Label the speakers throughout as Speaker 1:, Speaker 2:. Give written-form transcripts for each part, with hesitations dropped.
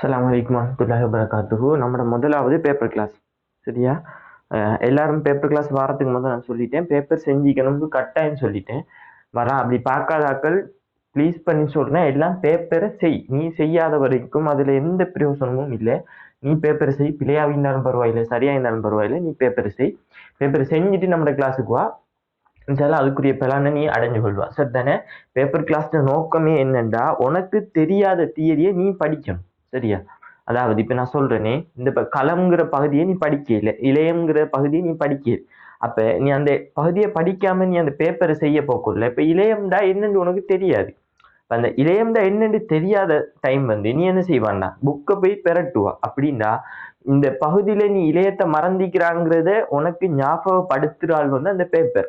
Speaker 1: அஸ்ஸலாமு அலைக்கும் வரஹ்மத்துல்லாஹி வபரகாத்துஹு. நம்மளோட முதலாவது பேப்பர் கிளாஸ். சரியா? எல்லாரும் பேப்பர் கிளாஸ் வாரத்துக்கு முதல் நான் சொல்லிட்டேன். பேப்பர் செஞ்சிக்கணும்னு கட்டாயம் சொல்லிட்டேன். அப்படி பார்க்காத ஆக்கள் ப்ளீஸ் பண்ணி சொல்றேன், எல்லாம் பேப்பரை செய். நீ செய்யாத வரைக்கும் அதுல எந்த பிரயோசனமும் இல்லை. நீ பேப்பரை செய், பிழையா இருந்தாலும் பரவாயில்லை, சரியா இருந்தாலும் பரவாயில்லை, நீ பேப்பரை செய். பேப்பரை செஞ்சுட்டு நம்மளோட கிளாஸுக்கு வா. அதுக்குரிய பலனை நீ அடைஞ்சு கொள்வா. சரி தானே? பேப்பர் கிளாஸ்ல நோக்கமே என்னண்டா, உனக்கு தெரியாத தியரியை நீ படிக்கணும். சரியா? அதாவது இப்ப நான் சொல்றேனே, இந்த களம்ங்கிற பகுதியை நீ படிக்கல, இளையம்ங்கிற பகுதியை நீ படிக்க. அப்ப நீ அந்த பகுதியை படிக்காம நீ அந்த பேப்பரை செய்ய போக்குள்ள, இப்ப இளையம்டா என்னன்னு உனக்கு தெரியாது. அந்த இளையம்டா என்னன்னு தெரியாத டைம் நீ என்ன செய்வான்னா, புக்கை போய் பெரட்டுவா. அப்படின்னா இந்த பகுதியில நீ இளையத்தை மறந்திக்கிறாங்கிறத உனக்கு ஞாபகப்படுத்துறாள் அந்த பேப்பர்.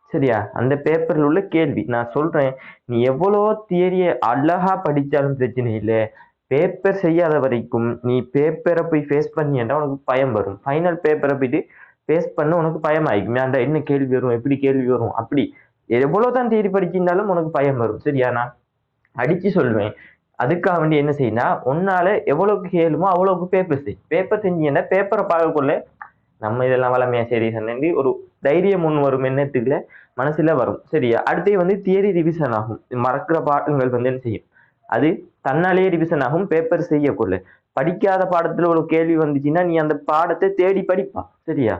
Speaker 1: சரியா? அந்த பேப்பர்ல உள்ள கேள்வி நான் சொல்றேன், நீ எவ்வளோ தியரியை அழகா படிச்சாலும் பிரச்சனை இல்லை, பேப்பர் செய்யாத வரைக்கும் நீ பேப்பரை போய் ஃபேஸ் பண்ணியேண்டா உனக்கு பயம் வரும். ஃபைனல் பேப்பரை போயிட்டு ஃபேஸ் பண்ண உனக்கு பயம் ஆயிக்கும். ஏன்டா என்ன கேள்வி வரும், எப்படி கேள்வி வரும், அப்படி எவ்வளவுதான் தியரி படிச்சிருந்தாலும் உனக்கு பயம் வரும். சரியா? நான் அடிச்சு சொல்லுவேன், அதுக்காக வேண்டி என்ன செய்யினா, உன்னால எவ்வளவுக்கு கேளுமோ அவ்வளவுக்கு பேப்பர் செய். பேப்பர் செஞ்சீங்கன்னா பேப்பரை பார்க்கக்குள்ள நம்ம இதெல்லாம் வளமையா சரி சொன்னி ஒரு தைரியம் முன் வரும், எண்ணத்துக்குள்ள மனசுல வரும். சரியா? அடுத்தே தியரி ரிவிஷன் ஆகும். மறக்கிற பாடங்கள் என்ன செய்யும், அது தன்னாலேயே ரிவிஷன் ஆகும். பேப்பர் செய்யக்குள்ள படிக்காத பாடத்துல ஒரு கேள்வி வந்துச்சுன்னா நீ அந்த பாடத்தை தேடி படிப்பா. சரியா?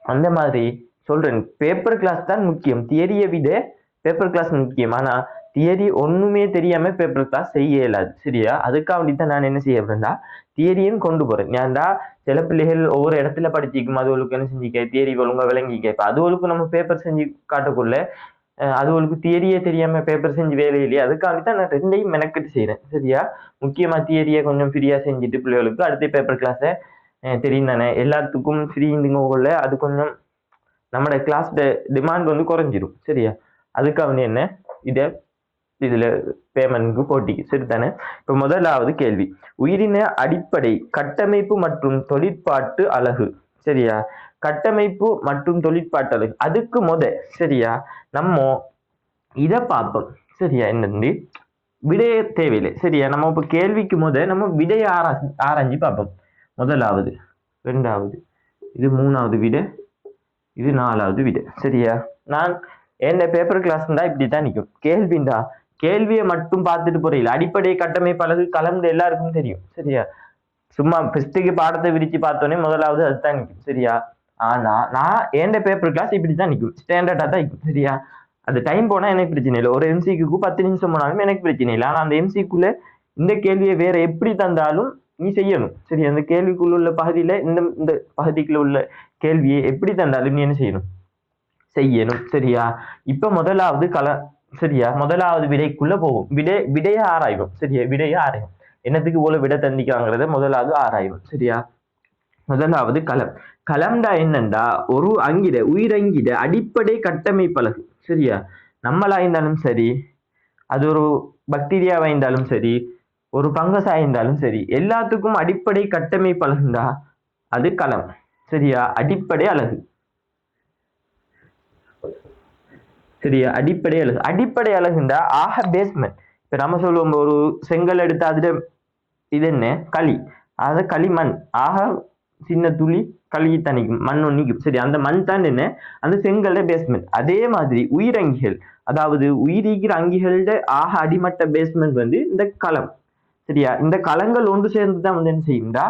Speaker 1: அந்த மாதிரி சொல்றேன், பேப்பர் கிளாஸ் தான் முக்கியம், தியரியை விட பேப்பர் கிளாஸ் முக்கியம். ஆனா தியரி ஒண்ணுமே தெரியாம பேப்பர் கிளாஸ் செய்ய இயலாது. சரியா? அதுக்காக வேண்டித்தான் நான் என்ன செய்ய அப்படின்னா தியரியும் கொண்டு போறேன். ஏன்டா சில பிள்ளைகள் ஒவ்வொரு இடத்துல படிச்சிக்கும், அதுகளுக்கு என்ன செஞ்சுக்க தியரி ஒழுங்கா விளங்கிக்க. இப்ப அதுகளுக்கு நம்ம பேப்பர் செஞ்சு காட்டக்குள்ள அதுகளுக்கு தியரியே தெரியாம பேப்பர் செஞ்சு வேலை இல்லையா, அதுக்காகத்தான் நான் ரெண்டையும் மெனக்கெட்டு செய்யறேன். சரியா? முக்கியமா தியரியை கொஞ்சம் ஃப்ரீயா செஞ்சுட்டு பிள்ளைகளுக்கு அடுத்த பேப்பர் கிளாஸை தெரியும் தானே, எல்லாத்துக்கும் ஃப்ரீங்குள்ள அது கொஞ்சம் நம்மளோட கிளாஸ் டிமாண்ட் குறைஞ்சிடும். சரியா? அதுக்காக என்ன இதுல பேமெண்ட்க்கு போட்டிக்கு. சரிதானே? இப்ப முதலாவது கேள்வி, உயிரின அடிப்படை கட்டமைப்பு மற்றும் தொழிற்பாட்டு அலகு. சரியா? கட்டமைப்பு மற்றும் தொழிற்பாட்டு அலகு, அதுக்கு சரியா நம்ம இதை பார்ப்போம். சரியா? என்னன்னு விடைய தேவையில்லை. சரியா? நம்ம இப்ப கேள்விக்கு நம்ம விடைய ஆராய்ச்சி பார்ப்போம். முதலாவது, ரெண்டாவது, இது மூணாவது விட, இது நாலாவது விட. சரியா? நான் என்ன பேப்பர் கிளாஸ் இருந்தா இப்படித்தான் நிற்கும். கேள்விண்டா கேள்வியை மட்டும் பார்த்துட்டு போறீங்களா, அடிப்படை கட்டமைப்பு அலகு கலந்து எல்லாருக்கும் தெரியும். சரியா? சும்மா ஃபர்ஸ்ட்டுக்கு பாடத்தை விரிச்சு பார்த்தோன்னே முதலாவது அதுதான் நிற்கும். சரியா? ஆனா நான் என் பேப்பர் கிளாஸ் இப்படித்தான் நிற்கும், ஸ்டாண்டர்டா தான் நிற்கும். சரியா? அது டைம் போனா எனக்கு பிரச்சனை இல்லை, ஒரு எம்சிக்கு 10 நிமிஷம் போனாலும் எனக்கு பிரச்சனை இல்லை. ஆனா அந்த எம்சிக்குள்ள இந்த கேள்வியை வேற எப்படி தந்தாலும் நீ செய்யணும். சரி? அந்த கேள்விக்குள்ள உள்ள பகுதியில இந்த பகுதிக்குள்ள உள்ள கேள்வியை எப்படி தந்தாலும் நீ என்ன செய்யணும், செய்யணும். சரியா? இப்ப முதலாவது சரியா முதலாவது விடைக்குள்ள போகும். விடைய ஆராய்வோம். சரியா? விடைய ஆராயும், என்னத்துக்கு போல விட தந்திக்காங்கிறத முதலாவது ஆராய்வோம். சரியா? முதலாவது களம். களம்டா என்னண்டா ஒரு உயிரங்கிட அடிப்படை கட்டமைப்பலகு. சரியா? நம்மளா இருந்தாலும் சரி, அது ஒரு பாக்டீரியாவா இருந்தாலும் சரி, ஒரு பங்கஸா இருந்தாலும் சரி, எல்லாத்துக்கும் அடிப்படை கட்டமைப்பலகுண்டா அது களம். சரியா? அடிப்படை அலகு. சரியா? அடிப்படை அலகுண்டா ஆக பேஸ்மெண்ட். இப்ப நம்ம சொல்லுவோம், ஒரு செங்கல் எடுத்து அதுல இது என்ன களி, அத களிமண், ஆக சின்ன துளி களி தணிக்கும், மண் ஒன்னிக்கும். சரி? அந்த மண் தான் என்ன, அந்த செங்கல்ல பேஸ்மெண்ட். அதே மாதிரி உயிரங்கிகள், அதாவது உயிரிக்கிற அங்கிகளோட ஆக அடிமட்ட பேஸ்மெண்ட் இந்த களம். சரியா? இந்த களங்கள் ஒன்று சேர்ந்துதான் என்ன செய்யும்டா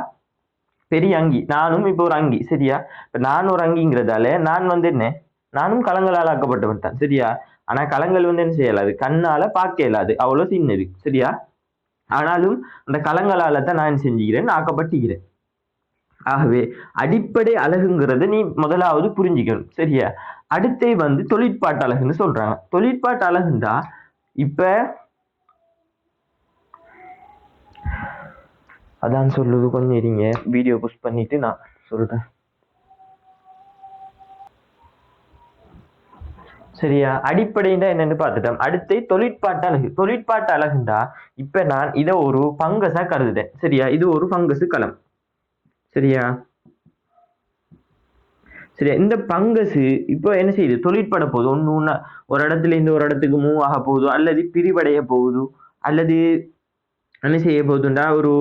Speaker 1: பெரிய அங்கி. நானும் இப்ப ஒரு அங்கி. சரியா? இப்ப நான் ஒரு அங்கிங்கிறதால நான் என்ன, நானும் களங்களால் ஆக்கப்பட்டவன் தான். சரியா? ஆனா களங்கள் என்ன செய்யலாது, கண்ணால பார்க்க இயலாது, அவ்வளவு சின்னது. சரியா? ஆனாலும் அந்த களங்களால தான் நான் செஞ்சுக்கிறேன், ஆக்கப்பட்டுகிறேன். ஆகவே அடிப்படை அலகுங்கிறத நீ முதலாவது புரிஞ்சுக்கணும். சரியா? அடுத்தே தொழிற்பாட்டு அலகுன்னு சொல்றாங்க. தொழிற்பாட்டு அலகுண்டா இப்ப அதான் சொல்லுது, கொஞ்சம் இருங்க, வீடியோ புஷ் பண்ணிட்டு நான் சொல்றேன். சரியா? அடிப்படைண்டா என்னன்னு பார்த்துட்டோம். அடுத்து தொழிற்பாட்டு அலகு. தொழிற்பாட்டு அலகுண்டா இப்ப நான் இதை ஒரு பங்கஸா கருதுட்டேன். சரியா? இது ஒரு பங்கசு களம். சரியா? சரியா? இந்த பங்கசு இப்போ என்ன செய்யுது, தொழிற்பட போகுது. ஒண்ணு ஒரு இடத்துல இருந்து ஒரு இடத்துக்கு மூவ் ஆக போகுது, அல்லது பிரிவடைய போகுது, அல்லது என்ன செய்ய போகுதுண்டா ஒரு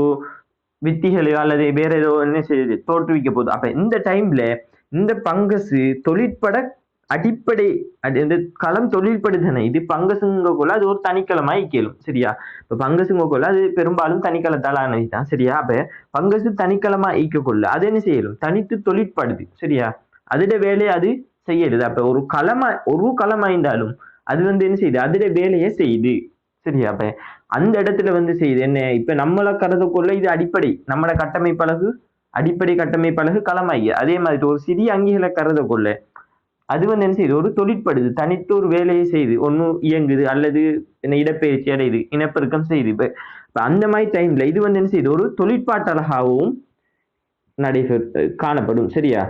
Speaker 1: வித்திகளோ அல்லது வேற ஏதோ என்ன செய்யுது தோற்றுவிக்க போகுது. அப்ப இந்த டைம்ல இந்த பங்கசு தொழிற்பட அடிப்படை இந்த களம் தொழில்படுதானே இது பங்கசுங்கக்குள்ள அது ஒரு தனிக்களமாய் கேளும் சரியா. இப்ப பங்கசுங்கக்குள்ள அது பெரும்பாலும் தனிக்களத்தால் ஆனதுதான் சரியா. அப்ப பங்கசு தனிக்களமா ஈக்கக்குள்ள அது என்ன செய்யலும் தனித்து தொழிற்படுது சரியா. அதோட வேலையை அது செய்யறது. அப்ப ஒரு களமாயிருந்தாலும் அது என்ன செய்யுது அதோட வேலையை செய்யுது சரியா. அப்ப அந்த இடத்துல செய்யுது என்ன இப்ப நம்மளை கருதுக்குள்ள இது அடிப்படை நம்மளோட கட்டமைப்பழகு அடிப்படை கட்டமைப்பழகு களமாயி அதே மாதிரி ஒரு சிறிய அங்கிகளை கருதக்குள்ள அது என்ன செய்யுது ஒரு தொழிற்படுது தனித்து ஒரு வேலையை செய்யுது ஒன்னும் இயங்குது அல்லது இடப்பெயர்ச்சி அடையுது இனப்பெருக்கம் செய்யுது. இப்ப அந்த மாதிரி டைம்ல இது என்ன செய்யுது ஒரு தொழிற்பாட்டழகாகவும் காணப்படும் சரியா.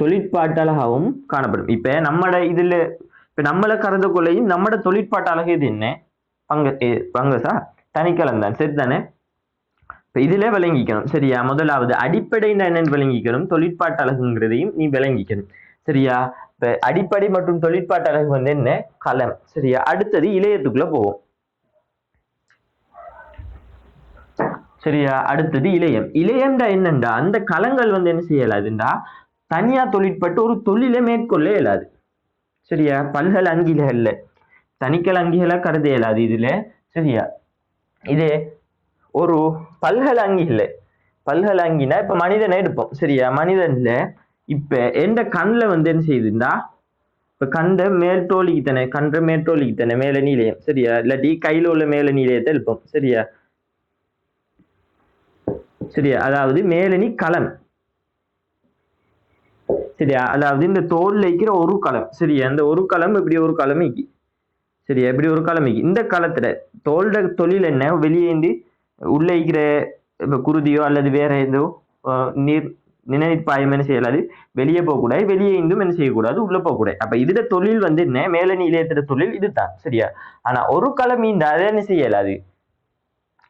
Speaker 1: தொழிற்பாட்டழகாகவும் காணப்படும். இப்ப நம்மட இதுல இப்ப நம்மளை கருதக்குள்ளையும் நம்மட தொழிற்பாட்டு அழகு இது என்ன பங்கசா தனிக்களம் தான் சரிதானே. இப்ப இதுல விளங்கிக்கணும் சரியா. முதலாவது அடிப்படை என்னன்னு விளங்கிக்கணும் தொழிற்பாட்டு அழகுங்கிறதையும் நீ விளங்கிக்கணும் சரியா. இப்ப அடிப்படை மற்றும் தொழிற்பாட்டு அழகு என்ன களம் சரியா. அடுத்தது இளையத்துக்குள்ள போவோம் சரியா. அடுத்தது இளையம். இளையம்டா என்னண்டா அந்த களங்கள் என்ன செய்யலாதுண்டா தனியா தொழிற்பட்டு ஒரு தொழிலை மேற்கொள்ள இயலாது சரியா. பல்கல் அங்கிகள்ல தனிக்கல் அங்கிகளா கருத இயலாது இதுல சரியா. இதே ஒரு பல்கல் அங்கில பல்கல் அங்கினா இப்ப மனிதனை எடுப்போம் சரியா. மனிதன்ல இப்ப எந்த கண்ணுல என்ன செய்யுதுண்டா இப்ப கண்ட மேல்தோலிக்குத்தானே கண்ட மேல்தோலிக்குத்தானே மேல நீலையம் சரியா. இல்லாட்டி கையில உள்ள மேல நீலையத்தை எழுப்போம் சரியா சரியா. அதாவது மேலணி களம் சரியா. அதாவது இந்த தோல்ல இருக்கிற ஒரு களம் சரியா. இந்த ஒரு களம் இப்படி ஒரு களம் இக்கி சரியா. இப்படி ஒரு களம் இக்கி இந்த களத்துல தோல்ட தொழில் என்ன வெளியேந்து உள்ள இருக்கிற குருதியோ அல்லது வேற ஏதோ நீர் நினைப்பாயம் என்ன செய்யலாது வெளியே போகக்கூடாது வெளியே இருந்தும் என்ன செய்யக்கூடாது உள்ள போகக்கூடாது. அப்ப இதுல தொழில் என்ன மேலணி இளையத்துல தொழில் இதுதான் சரியா. ஆனா ஒரு களம் இந்த அதை என்ன செய்யலாது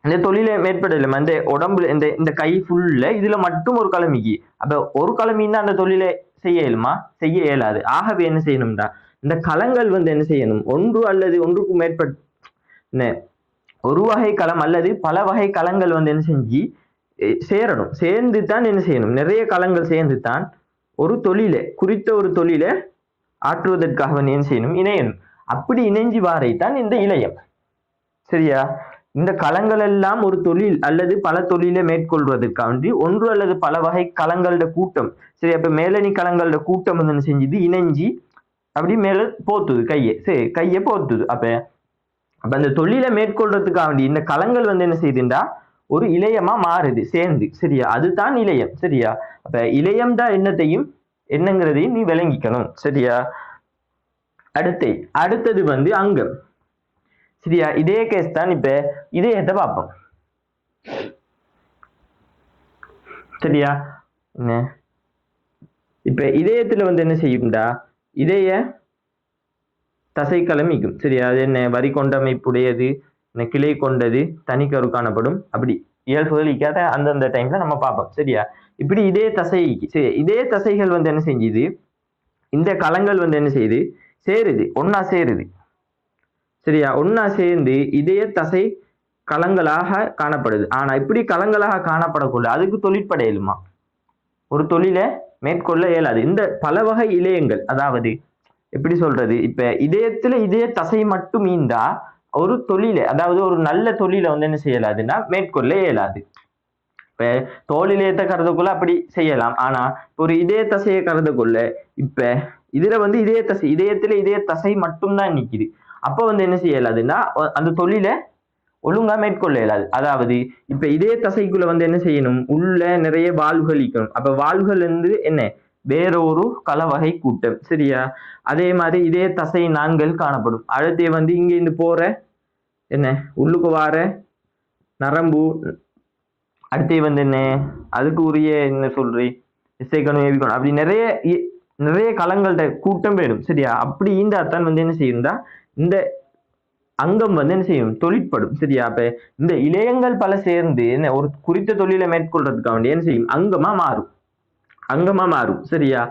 Speaker 1: இந்த தொழிலை மேற்படல அந்த உடம்புல இந்த கை ஃபுல்ல இதுல மட்டும் ஒரு களமிக்கு. அப்ப ஒரு களமின்னா அந்த தொழிலை செய்ய இயலுமா செய்ய இயலாது. ஆகவே என்ன செய்யணும்டா இந்த களங்கள் என்ன செய்யணும் ஒன்று அல்லது ஒன்றுக்கு மேற்பட்ட ஒரு வகை களம் அல்லது பல வகை களங்கள் என்ன செஞ்சு சேரணும். சேர்ந்து தான் என்ன செய்யணும் நிறைய களங்கள் சேர்ந்து தான் ஒரு தொழிலை குறித்த ஒரு தொழிலை ஆற்றுவதற்காக என்ன செய்யணும் இணையணும். அப்படி இணைஞ்சு வாரைத்தான் இந்த இளையம் சரியா. இந்த களங்கள் எல்லாம் ஒரு தொழில் அல்லது பல தொழிலை மேற்கொள்வதற்காண்டி ஒன்று அல்லது பல வகை களங்களோட கூட்டம் சரி. அப்ப மேலணி களங்களோட கூட்டம் என்ன செஞ்சது இணைஞ்சி அப்படி மேல போத்துது கையை போத்துது. அப்ப அந்த தொழிலை மேற்கொள்றதுக்காண்டி இந்த களங்கள் என்ன செய்யுதுண்டா ஒரு இளையமா மாறுது சேர்ந்து சரியா. அதுதான் இளையம் சரியா. அப்ப இளையம் தான் என்னங்கிறதையும் நீ விளங்கிக்கணும் சரியா. அடுத்தது அங்கம் சரியா. இதே கேஸ் தான் இப்ப இதயத்தை பார்ப்போம் சரியா. இப்ப இதயத்துல என்ன செய்யும்டா இதய தசைக்களம் மிகும் சரியா. அது என்ன வரி கொண்டமைப்புடையது கிளை கொண்டது தனிக்கரு காணப்படும் அப்படி இயல்புகள் இக்காத அந்தந்த டைம்ல நம்ம பார்ப்போம் சரியா. இப்படி இதே தசை சரி இதே தசைகள் என்ன செஞ்சுது இந்த களங்கள் என்ன செய்யுது சேருது ஒன்னா சேருது சரியா. ஒன்னா சேர்ந்து இதய தசை களங்களாக காணப்படுது. ஆனா இப்படி களங்களாக காணப்படக்கூட அதுக்கு தொழிற்பட இயலுமா ஒரு தொழிலை மேற்கொள்ள இயலாது. இந்த பல வகை இளையங்கள் அதாவது எப்படி சொல்றது இப்ப இதயத்துல இதய தசை மட்டும் ஈந்தா ஒரு தொழிலை அதாவது ஒரு நல்ல தொழிலை என்ன செய்யலாதுன்னா மேற்கொள்ள இயலாது. இப்ப தோல் இளையத்தை கருதுக்குள்ள அப்படி செய்யலாம். ஆனா ஒரு இதய தசையை கருதுக்குள்ள இப்ப இதுல இதயத்துல இதய தசை மட்டும்தான் நிக்குது. அப்ப என்ன செய்யலாதுன்னா அந்த தொழிலை ஒழுங்கா மேற்கொள்ள இயலாது. அதாவது இப்ப இதே தசைக்குள்ள என்ன செய்யணும் உள்ள நிறைய வால்வுகள் இருக்கணும். அப்ப வால்வுகள் என்ன வேற ஒரு களவகை கூட்டம் சரியா. அதே மாதிரி இதே தசை நான்கள் காணப்படும். அடுத்து இங்க இருந்து போற என்ன உள்ளுக்கு வார நரம்பு அடுத்து என்ன அதுக்கு உரிய என்ன சொல்றேன் இசைக்கணும் அப்படி நிறைய களங்கள்ட கூட்டம் வேணும் சரியா. அப்படி இந்த அத்தான் என்ன செய்யும்டா இந்த அங்கம் என்ன செய்யும் தொழிற்படும் சரியா. அப்ப இந்த இளையங்கள் பல சேர்ந்து என்ன ஒரு குறித்த தொழிலை மேற்கொள்றதுக்காக வேண்டிய என்ன செய்யும் அங்கமா மாறும் சரியா.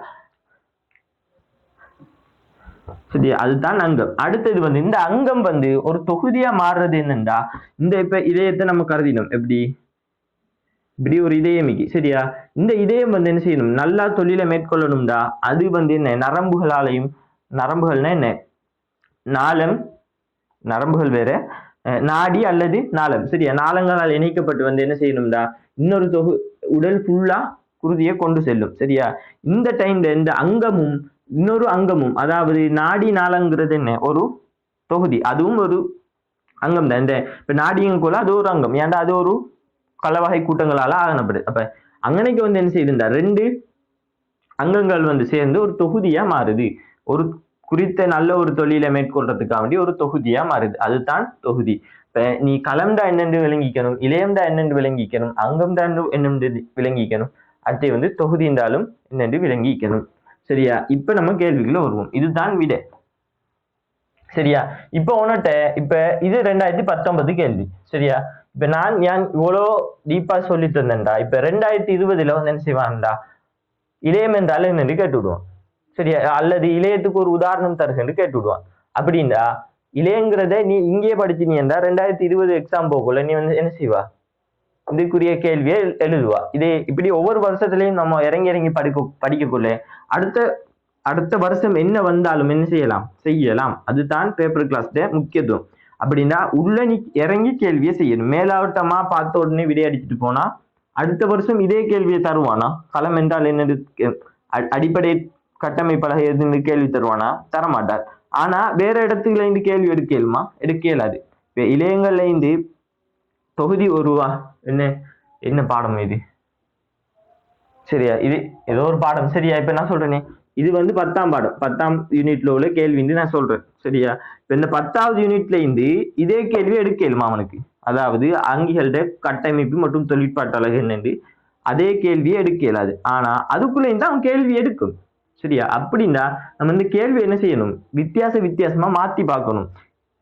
Speaker 1: சரியா, அதுதான் அங்கம். அடுத்தது வந்து இந்த அங்கம் வந்து ஒரு தொகுதியா மாறுறது என்னண்டா, இந்த இப்ப இதயத்தை நம்ம கருதினோம் எப்படி, இப்படி ஒரு இதயமிக்கு சரியா, இந்த இதயம் வந்து என்ன செய்யணும், நல்லா தொழிலை மேற்கொள்ளணும்டா, அது வந்து என்ன நரம்புகளாலையும், நரம்புகள்னா என்ன, நாளம், நரம்புகள் வேற, நாடி அல்லது நாளம் சரியா, நாளங்களால் இணைக்கப்பட்டு வந்து என்ன செய்யணும்டா, இன்னொரு உடல் ஃபுல்லா குருதியை கொண்டு செல்லும் சரியா. இந்த டைம்ல இந்த அங்கமும் இன்னொரு அங்கமும், அதாவது நாடி நாளங்கிறது என்ன ஒரு தொகுதி, அதுவும் ஒரு அங்கம் தான். இந்த இப்ப நாடியும் கூட அது ஒரு அங்கம், ஏன்டா அது ஒரு கலவகை கூட்டங்களால ஆகணப்படுது. அப்ப அங்கனைக்கு வந்து என்ன செய்யுதுண்டா, ரெண்டு அங்கங்கள் வந்து சேர்ந்து ஒரு தொகுதியா மாறுது, ஒரு குறித்த நல்ல ஒரு தொழிலை மேற்கொள்றதுக்காக வேண்டி ஒரு தொகுதியா மாறுது, அதுதான் தொகுதி. இப்ப நீ களம்டா என்னென்று விளங்கிக்கணும், இளையம்டா என்னென்று விளங்கிக்கணும், அங்கம்டா என்னென்று விளங்கிக்கணும், அடுத்து வந்து தொகுதி என்றாலும் என்னென்று விளங்கிக்கணும் சரியா. இப்ப நம்ம கேள்விக்குள்ள வருவோம், இதுதான் விடை சரியா. இப்ப உன்கிட்ட இப்ப இது 2019 கேள்வி சரியா. இப்ப நான் இவ்வளோ டீப்பா சொல்லி தந்தேன்டா, இப்ப 2020 வந்து என்ன செய்வான்டா, இளையம் என்றாலும் என்னென்று கேட்டு விடுவான் சரியா, அல்லது இளையத்துக்கு ஒரு உதாரணம் தருகன்னு கேட்டு விடுவான். அப்படின்னா இளையங்கிறத நீ இங்கே படிச்சினியண்டா 2020 எக்ஸாம் போகல நீ வந்து என்ன செய்வா, இதுக்குரிய கேள்வியை எழுதுவா. இதே இப்படி ஒவ்வொரு வருஷத்துலயும் நம்ம இறங்கி படிக்கக்குள்ள அடுத்த வருஷம் என்ன வந்தாலும் என்ன செய்யலாம். அதுதான் பேப்பர் கிளாஸ்ல முக்கியத்துவம். அப்படின்னா உள்ள நீ இறங்கி கேள்வியை செய்யணும். மேலாவட்டமா பார்த்த உடனே விடையடிச்சுட்டு போனா அடுத்த வருஷம் இதே கேள்வியை தருவானா, களம் என்றால் என்னது, அடிப்படை கட்டமைப்பலகை எதுன்னு கேள்வி தருவானா, தரமாட்டார். ஆனா வேற இடத்துல இருந்து கேள்வி எடுக்க இயலாது. இளையங்கள்ல இருந்து தொகுதி ஒருவா என்ன பாடம் இது சரியா, இது ஏதோ ஒரு பாடம் சரியா. இப்ப நான் சொல்றேனே, இது வந்து 10ஆம் பாடம், 10ஆம் யூனிட்ல உள்ள கேள்வி நான் சொல்றேன் சரியா. இப்ப இந்த 10வது யூனிட்ல இருந்து இதே கேள்வி எடுக்கலுமா அவனுக்கு, அதாவது அங்கிகளோட கட்டமைப்பு மற்றும் தொழிற்பாட்டு அழகு என்னண்டு அதே கேள்வியை எடுக்க இயலாது. ஆனா அதுக்குள்ள இருந்து அவன் கேள்வி எடுக்கும் சரியா. அப்படின்னா நம்ம இந்த கேள்வி என்ன செய்யணும், வித்தியாசமா மாத்தி பார்க்கணும்.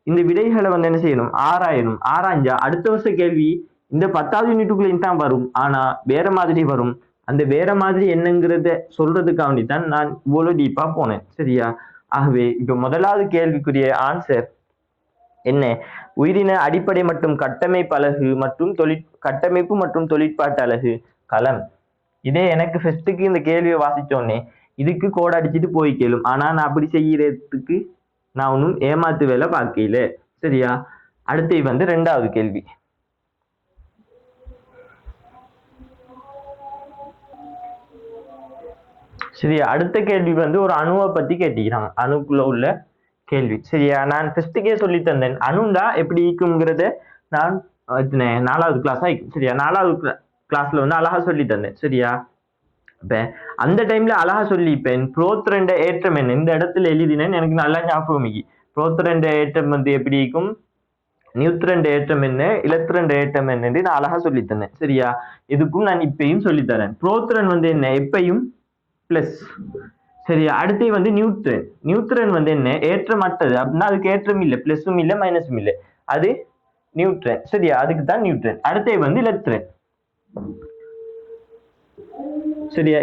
Speaker 1: இந்த விடைகளை வந்து என்ன செய்யணும், ஆராயணும். ஆராய்ஞ்சா அடுத்த வருஷ கேள்வி இந்த 10வது யூனிட்டுக்குள்ளேயும் தான் வரும், ஆனா வேற மாதிரி வரும். அந்த வேற மாதிரி என்னங்கிறத சொல்றதுக்காக தான் நான் இவ்வளவு டீப்பா போனேன் சரியா. ஆகவே இப்ப முதலாவது கேள்விக்குரிய ஆன்சர் என்ன, உயிரின அடிப்படை மற்றும் கட்டமைப்பு அலகு மற்றும் கட்டமைப்பு மற்றும் தொழிற்பாட்டு அலகு களம். இதே எனக்கு ஃபர்ஸ்ட்டுக்கு இந்த கேள்வியை வாசிச்சோன்னே இதுக்கு கோட் அடிச்சுட்டு போய் கேளும், ஆனா நான் அப்படி செய்யறதுக்கு நான் ஒன்றும் ஏமாத்து வேலை பார்க்கல சரியா. அடுத்து வந்து 2வது கேள்வி சரியா. அடுத்த கேள்வி வந்து ஒரு அணுவை பத்தி கேட்டிக்கிறாங்க, அணுக்குள்ள உள்ள கேள்வி சரியா. நான் ஃபர்ஸ்ட்டுக்கே சொல்லி தந்தேன், அணுண்டா எப்படி இருக்குங்கிறத நான் 4வது கிளாஸ் ஆயிக்கும் சரியா. 4வது கிளாஸ்ல வந்து அழகா சொல்லி தந்தேன் சரியா. இப்ப அந்த டைம்ல அழகா சொல்லிப்பேன், புரோத்ரண்ட ஏற்றம் என்ன இந்த இடத்துல எழுதினேன்னு எனக்கு நல்லா ஞாபகம். புரோத்ரண்ட ஏற்றம் வந்து எப்படி இருக்கும், நியூத்ரண்ட ஏற்றம் என்ன, இலத்திரண்ட ஏற்றம் என்னன்னு நான் அழகா சொல்லி தந்தேன் சரியா. இதுக்கும் நான் இப்பயும் சொல்லித்தரேன். புரோத்ரன் வந்து என்ன, எப்பயும் பிளஸ் சரியா. அடுத்து வந்து நியூட்ரன் வந்து என்ன, ஏற்றமற்றது அப்படின்னா அதுக்கு ஏற்றம் இல்லை, பிளஸும் இல்லை மைனஸும் இல்லை, அது நியூட்ரன் சரியா, அதுக்கு தான் நியூட்ரன். அடுத்து வந்து இலத்திரன் சரியா.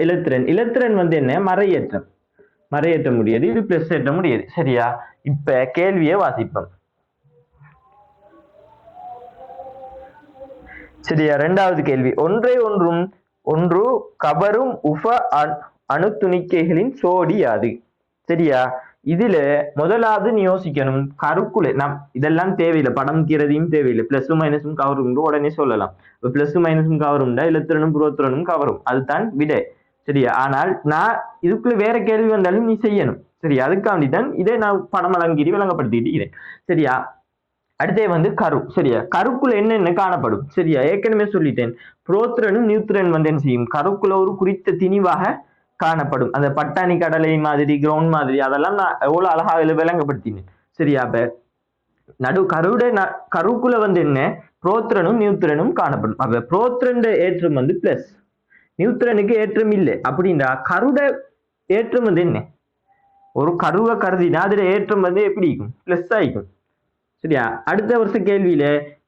Speaker 1: இலத்திரன் வந்து என்ன, மறையேற்ற முடியாது, இது பிளஸ் ஏற்ற முடியாது சரியா. இப்ப கேள்வியை வாசிப்போம் சரியா. 2வது கேள்வி, ஒன்று கவரும் உப அணு துணிக்கைகளின் சோடி யாது சரியா. இதுல முதலாவது நீ யோசிக்கணும், கருக்குல இதெல்லாம் தேவையில்லை, படம் கீறதையும் தேவையில்லை, பிளஸும் மைனஸும் கவரும் உடனே சொல்லலாம். பிளஸும் மைனஸும் கவரும்டா இலத்திரனும் புரோத்திரனும் கவரும், அதுதான் விடை சரியா. ஆனால் நான் இதுக்குள்ள வேற கேள்வி வந்தாலும் நீ செய்யணும் சரியா, அதுக்காண்டிதான் இதை நான் படம் அலங்கீறி விளங்கப்படுத்திக்கிறேன் சரியா. அடுத்தே வந்து கரு சரியா. கருக்குள்ள என்னென்ன காணப்படும் சரியா, ஏற்கனவே சொல்லிட்டேன். புரோத்ரனும் நியூத்ரன் வந்து என்ன செய்யும், கருக்குள்ள ஒரு குறித்த திணிவாக காணப்படும். அந்த பட்டாணி கடலை மாதிரி கிரவுண்ட் மாதிரி அதெல்லாம் நான் எவ்வளவு அழகாக விளங்கப்படுத்தினேன் சரியா. அப்ப கருக்குள்ள வந்து என்ன, புரோத்ரனும் நியூத்ரனும் காணப்படும். அப்ப புரோத்ரன் ஏற்றம் வந்து பிளஸ், நியூத்ரனுக்கு ஏற்றம் இல்லை. அப்படின்னா கருட ஏற்றம் வந்து என்ன, ஒரு கருவை கருதினா அதுல ஏற்றம் வந்து எப்படி இருக்கும், பிளஸ் ஆயிக்கும் சரியா. அடுத்த வருஷ கேள்வியில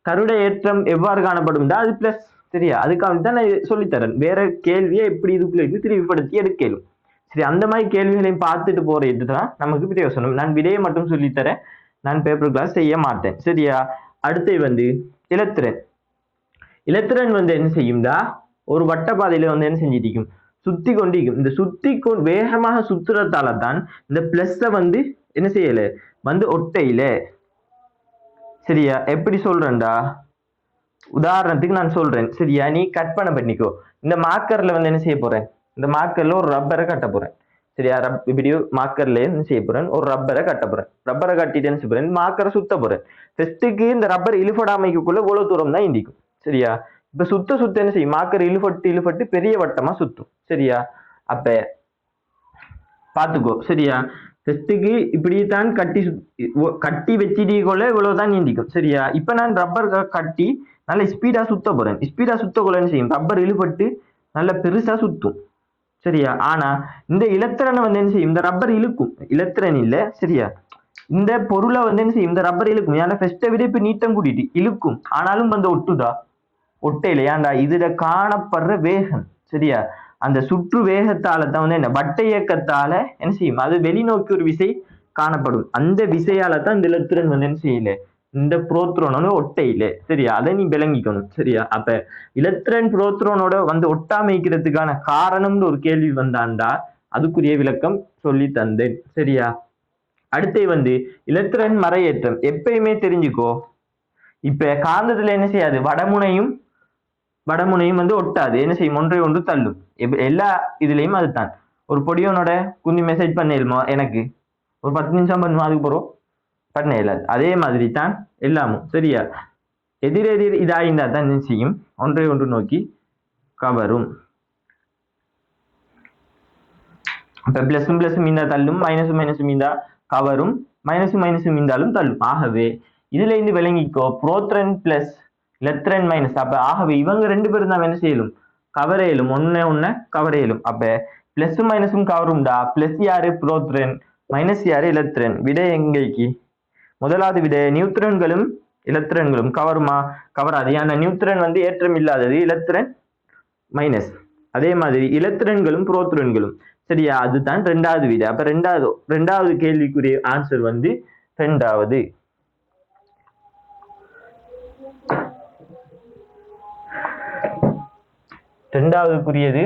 Speaker 1: கருட ஏற்றம் எவ்வாறு காணப்படும், அது பிளஸ் சரியா. அதுக்காக தான் நான் சொல்லித்தரேன், வேற கேள்வியை எப்படி இதுக்குள்ள இருந்து திரிவுபடுத்தி எடுக்கலும் சரி, அந்த மாதிரி கேள்விகளையும் பார்த்துட்டு போறது தான் நமக்கு பிரயோசனம். நான் விடையை மட்டும் சொல்லித்தரேன், நான் பேப்பர் கிளாஸ் செய்ய மாட்டேன். சரியா? அடுத்து வந்து இலத்திரன். இலத்திரன் வந்து என்ன செய்யும்டா, ஒரு வட்ட பாதையில வந்து என்ன செஞ்சிருக்கும், சுத்தி கொண்டிருக்கும். இந்த வேகமாக சுத்துறதால தான் இந்த பிளஸ் வந்து என்ன செய்யல, வந்து ஒட்டையில. சரியா? எப்படி சொல்றேன்டா, உதாரணத்துக்கு நான் சொல்றேன். சரியா? நீ கற்பனை பண்ணிக்கோ, இந்த மார்க்கர்ல வந்து என்ன செய்ய போறேன், இந்த மார்க்கர்ல ஒரு ரப்பரை கட்ட போறேன். சரியா? இப்படி மார்க்கர்ல என்ன செய்ய போறேன், ஒரு ரப்பரை கட்ட போறேன். ரப்பரை கட்டிட்டு என்ன செய்ய போறேன், மார்க்கரை சுத்த போறேன். ஃபர்ஸ்ட்டுக்கு இந்த ரப்பர் இழுபடாமைக்குள்ள இவ்வளவு தூரம் தான் இண்டிக்கும். சரியா? இப்ப சுத்த சுத்த என்ன செய்யும், மார்க்கர் இழுபட்டு பெரிய வட்டமா சுத்தும். சரியா? அப்ப பாத்துக்கோ. சரியா? ஃபர்ஸ்ட்டுக்கு இப்படித்தான் கட்டி வச்சிட்டீங்கொள்ள இவ்வளவுதான் நீண்டிக்கும். சரியா? இப்ப நான் ரப்பர் கட்டி நல்ல ஸ்பீடா சுத்த போறேன். ஸ்பீடா சுத்தக்குள்ள என்ன செய்யும், ரப்பர் இழுபட்டு நல்ல பெருசா சுத்தும். சரியா? ஆனா இந்த இலத்திரனை வந்து என்ன செய்யும், இந்த ரப்பர் இழுக்கும். இலத்திரன் இல்ல. சரியா? இந்த பொருளை வந்து என்ன செய்யும், இந்த ரப்பர் இழுக்கும். ஏன்னா ஃபர்ஸ்ட்டை விட இப்ப நீட்டம் கூட்டிட்டு இழுக்கும். ஆனாலும் வந்து ஒட்டுதா, ஒட்டையில. ஏன்டா, இதுல காணப்படுற வேகம். சரியா? அந்த சுற்று வேகத்தால தான் வந்து என்ன, வட்ட இயக்கத்தால என்ன செய்யும், அது வெளிநோக்கி ஒரு விசை காணப்படும். அந்த விசையால தான் இந்த இலத்திரன் வந்து என்ன செய்யல, இந்த புரோத்ரோனோட ஒட்டையில. சரியா? அதை நீ விளங்கிக்கணும். சரியா? அப்ப இலத்திரன் புரோத்ரோனோட வந்து ஒட்டாமைக்கிறதுக்கான காரணம்னு ஒரு கேள்வி வந்தாண்டா அதுக்குரிய விளக்கம் சொல்லி தந்தேன். சரியா? அடுத்து வந்து இலத்திரன் மறையேற்றம். எப்பயுமே தெரிஞ்சுக்கோ, இப்ப காந்தத்துல என்ன செய்யாது, வடமுனையும் வந்து ஒட்டாது. என்ன செய்யும், ஒன்றை ஒன்று தள்ளும். எல்லா இதுலயும் அதுதான். ஒரு பொடியோனோட குந்தி மெசேஜ் பண்ணிடுமோ, எனக்கு ஒரு 10 நிமிஷம் பண்ணுவோம், அதுக்கு போறோம் பண்ண இயலாது. அதே மாதிரி தான் எல்லாமும். சரியா? எதிரெதிர் இதாயிருந்தா தான் என்ன செய்யும், ஒன்றை ஒன்று நோக்கி கவரும். இப்ப பிளஸும் பிளஸும் மீந்தா தள்ளும், மைனஸும் மைனஸும் மீந்தா கவரும், மைனஸும் மைனஸும் மீந்தாலும் தள்ளும். ஆகவே இதுல இருந்து விளங்கிக்கோ, புரோத்ரன் பிளஸ் இலத்திரன் மைனஸ். அப்ப ஆகவே இவங்க ரெண்டு பேரும் தான் என்ன செய்யலும், கவரையிலும். ஒன்ன கவரையிலும். அப்ப பிளஸும் மைனஸும் கவரும்டா. பிளஸ் யாரு, புரோத்ரன். மைனஸ் யாரு, இலத்திரன். விடை எங்கேக்கு, முதலாவது விடை நியூட்ரன்களும் இலத்திரன்களும் கவருமா, கவராது. ஏன்னா நியூட்ரன் வந்து ஏற்றம் இல்லாதது, இலத்திரன் மைனஸ். அதே மாதிரி இலத்திரன்களும் புரோத்ரன்களும். சரியா? அதுதான் ரெண்டாவது விடை. அப்ப ரெண்டாவது கேள்விக்குரிய ஆன்சர் வந்து ரெண்டாவது. ரெண்டாவதுக்குரியது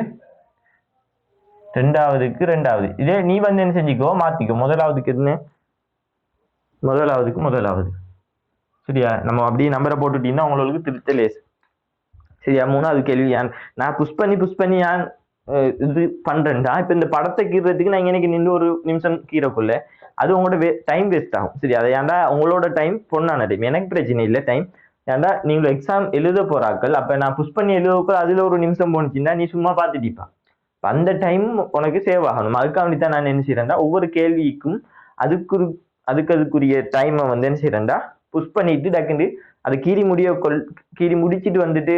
Speaker 1: ரெண்டாவது. இதே நீ வந்து என்ன செஞ்சுக்கோ, மாத்திக்கோ. முதலாவதுக்கு. சரியா? நம்ம அப்படியே நம்பரை போட்டுட்டீங்கன்னா உங்களுக்கு திருத்த லேஸ். சரியா? மூணாவது கேள்வி, நான் புஷ் பண்ணி இது பண்றேன்டா. இப்ப இந்த படத்தை கீறதுக்கு நான் எனக்கு நின்று ஒரு நிமிஷம் கீறக்குள்ள அது உங்களோட டைம் வேஸ்ட் ஆகும். சரி, அதை ஏன்டா உங்களோட டைம் பொண்ணான டைம், எனக்கு பிரச்சனை இல்லை டைம். ஏன்டா நீங்க எக்ஸாம் எழுத போறாக்கள், அப்ப நான் புஷ் பண்ணி எழுதப்போ அதுல ஒரு நிமிஷம் போனுச்சுன்னா நீ சும்மா பார்த்துட்டிப்பா. அந்த டைம் உனக்கு சேவ் ஆகணும். அதுக்காக தான் நான் என்ன செய்யறேன்டா, ஒவ்வொரு கேள்விக்கும் அதுக்குரிய டைமை வந்து என்ன செய்யறேன்டா, புஷ் பண்ணிட்டு டக்குண்டு அதை கீறி முடிச்சுட்டு வந்துட்டு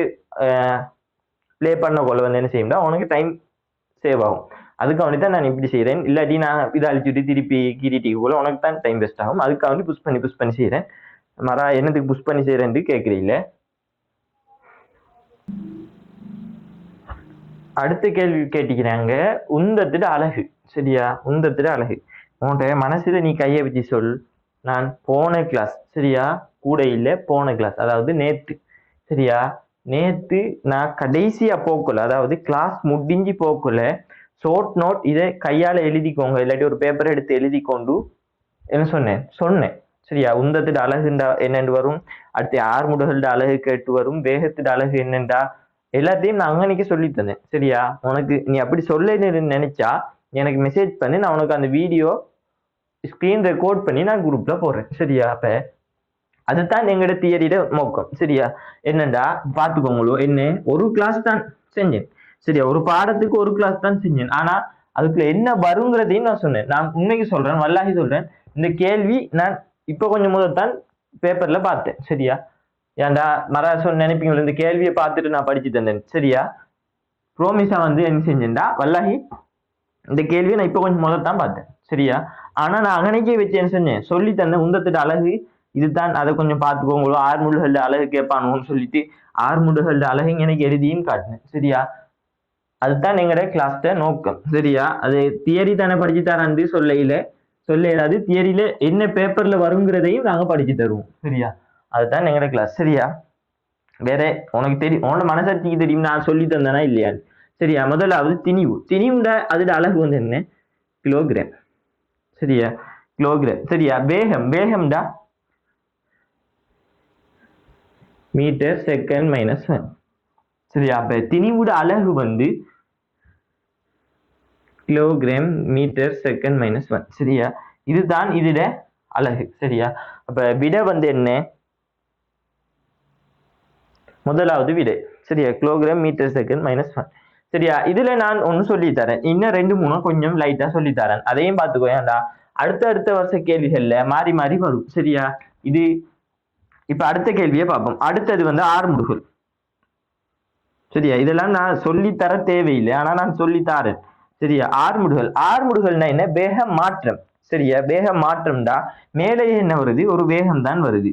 Speaker 1: பிளே பண்ண கொள்ள வந்து என்ன செய்யும்டா, உனக்கு டைம் சேவ் ஆகும். அதுக்காக தான் நான் இப்படி செய்யறேன். இல்லாட்டி நான் இதை அழிச்சுட்டு திருப்பி கீறிட்டி போல உனக்கு தான் டைம் வேஸ்ட் ஆகும். அதுக்காக புஷ் பண்ணி செய்யறேன். என்னத்துக்கு புஷ் பண்ணி செய்யறேன்னு கேட்குறீங்களே. அடுத்த கேள்வி கேட்டிக்கிறாங்க, உந்தத்திட அழகு. சரியா? உந்தத்திட அழகு. உன்கிட்ட மனசுல நீ கையை வச்சு சொல். நான் போன கிளாஸ், சரியா, கூட இல்லை, போன கிளாஸ், அதாவது நேத்து. சரியா? நேத்து நான் கடைசியா போக்கல, அதாவது கிளாஸ் முடிஞ்சு போக்கல ஷார்ட் நோட் இதை கையால எழுதிக்கோங்க, இல்லாட்டி ஒரு பேப்பரை எடுத்து எழுதி கொண்டு என்ன சொன்னேன். சரியா? உந்தத்திட அழகுண்டா என்னென்று வரும், அடுத்து ஆறுமுடகளோட அழகு கேட்டு வரும், வேகத்திட அழகு என்னண்டா, எல்லாத்தையும் நான் அங்கனைக்கு சொல்லி தந்தேன். சரியா? உனக்கு நீ அப்படி சொல்ல நினைச்சா எனக்கு மெசேஜ் பண்ணி, நான் உனக்கு அந்த வீடியோ ஸ்கிரீன் ரெக்கார்ட் பண்ணி நான் குரூப்ல போடுறேன். சரியா? அப்ப அதுதான் எங்களோட தியரியோட நோக்கம். சரியா? என்னண்டா பாத்துக்கோங்களோ, என்ன ஒரு கிளாஸ் தான் செஞ்சேன். சரியா? ஒரு பாடத்துக்கு ஒரு கிளாஸ் தான் செஞ்சேன். ஆனா அதுக்குள்ள என்ன வருங்கிறதையும் நான் சொன்னேன். நான் உண்மைக்கு சொல்றேன், வல்லாகி சொல்றேன், இந்த கேள்வி நான் இப்ப கொஞ்சம் முதல் தான் பேப்பர்ல பார்த்தேன். சரியா? ஏன்டா நினைப்பீங்க, இந்த கேள்வியை பார்த்துட்டு நான் படிச்சு தந்தேன். சரியா? ப்ரோமிஸா வந்து என்ன செஞ்சேன்டா, வல்லாகி இந்த கேள்வியை நான் இப்ப கொஞ்சம் முதல் தான் பார்த்தேன். சரியா? ஆனா நான் அங்கனைக்கே வச்சு என்ன செஞ்சேன், சொல்லி தந்தேன். உந்தத்திட்ட அழகு இதுதான், அதை கொஞ்சம் பார்த்துக்கோங்களோ, ஆறுமுடுகளோட அழகு கேட்பானுன்னு சொல்லிட்டு ஆறுமுடுகளோட அழகு எனக்கு எழுதியும் காட்டினேன். சரியா? அதுதான் எங்களோட கிளாஸ்ட நோக்கம். சரியா? அது தியரி தானே படிச்சு தரான்னு சொல்ல தியரியில என்ன பேப்பர்ல வருங்கிறதையும் நாங்க படிச்சு தருவோம். சரியா? அதுதான் எங்களோட கிளாஸ். சரியா? வேற உனக்கு தெரியும், உன்னோட மனசாட்சிக்கு தெரியும் நான் சொல்லி தந்தேனா இல்லையா? சரியா? முதலாவது திணிவுட அதோட அழகு வந்து என்ன? கிலோகிராம். சரியா? கிலோகிராம். சரியா? வேகம்டா மீட்டர் செகண்ட் மைனஸ் 1. சரியா? அப்ப திணிவுட அலகு வந்து கிலோகிராம் மீட்டர் செகண்ட் மைனஸ் 1. சரியா? இதுதான் இதோட அலகு. சரியா? அப்ப விடை வந்து என்ன? முதலாவது விடை. சரியா? Kilogram metre second minus 1. சரியா? இதுல நான் ஒன்னு சொல்லித்தரேன், இன்னும் 2-3 கொஞ்சம் லைட்டா சொல்லித்தரேன், அதையும் பார்த்துக்கோயேன்டா. அடுத்த வருஷ கேள்விகள்ல மாறி மாறி வரும். சரியா? இது இப்ப அடுத்த கேள்வியை பார்ப்போம். அடுத்தது வந்து ஆறுமுடுகள். சரியா? இதெல்லாம் நான் சொல்லித்தர தேவையில்லை, ஆனா நான் சொல்லித்தாரேன். சரியா? ஆறுமுடுகள்னா என்ன? வேக மாற்றம். சரியா? வேக மாற்றம்டா மேலே என்ன வருது? ஒரு வேகம் தான் வருது.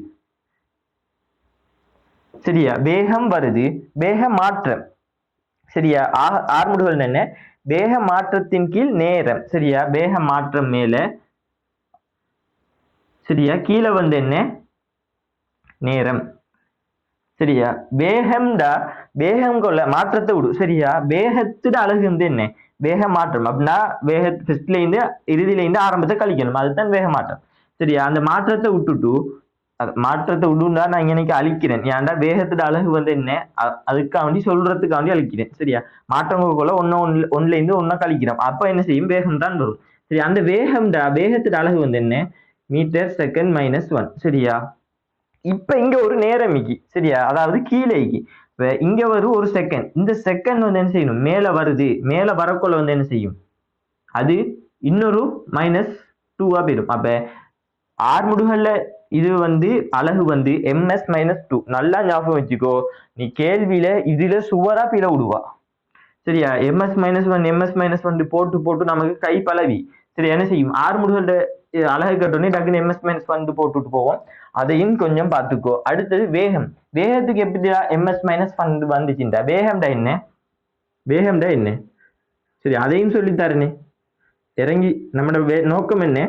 Speaker 1: சரியா? வேகம் வருது, வேக மாற்றம். சரியா? ஆறுமுடுகள் என்ன? வேக மாற்றத்தின் கீழ் நேரம். சரியா? வேக மாற்றம் மேல. சரியா? கீழே வந்து என்ன? நேரம். சரியா? வேகம்டா வேகம் கொள்ள மாற்றத்தை விடு. சரியா? வேகத்தோட அழகு வந்து என்ன? வேக மாற்றம். அப்படின்னா வேக ஃபர்ஸ்ட்ல இருந்து இறுதியில இருந்து ஆரம்பத்தை கழிக்கணும், அதுதான் வேக மாற்றம். சரியா? அந்த மாற்றத்தை விட்டுண்டா நான் இன்னைக்கு அழிக்கிறேன். ஏன்டா வேகத்தோட அழகு வந்து என்ன? அதுக்காண்டி சொல்றதுக்காண்டி அழிக்கிறேன். சரியா? மாற்றங்களுக்குள்ள ஒன்னுல இருந்து ஒன்னா கழிக்கிறோம், அப்ப என்ன செய்யும்? வேகம் தான் வரும். சரி, அந்த வேகத்தோட அழகு வந்து என்ன? Metre second minus 1. சரியா? இப்ப இங்க ஒரு நேரம் இக்கி. சரியா? அதாவது கீழே இங்க வரும் ஒரு செகண்ட். இந்த செகண்ட் வந்து என்ன செய்யணும்? மேல வருது, மேல வரக்குள்ள வந்து என்ன செய்யும்? அது இன்னொரு -2 போயிடும். அப்ப ஆறுமுடுகள்ல இது வந்து அழகு வந்து ms-2. நல்லா ஞாபகம் வச்சுக்கோ. நீ கேள்வியில இதுல சுவரா பிழ விடுவா. சரியா? ms-1 போட்டு நமக்கு கை பழவி. சரி, என்ன செய்யும்? ஆறுமுடுகளோட அழகு கட்டணி டக்குன்னு ms-1 போட்டுட்டு போவோம். அதையும் கொஞ்சம் பார்த்துக்கோ. அடுத்தது வேகத்துக்கு எப்படியா ms-1 வந்துச்சுண்டா வேகம்டா என்ன? சரி, அதையும் சொல்லித்தரனே. இறங்கி நம்மளோட நோக்கம் என்ன?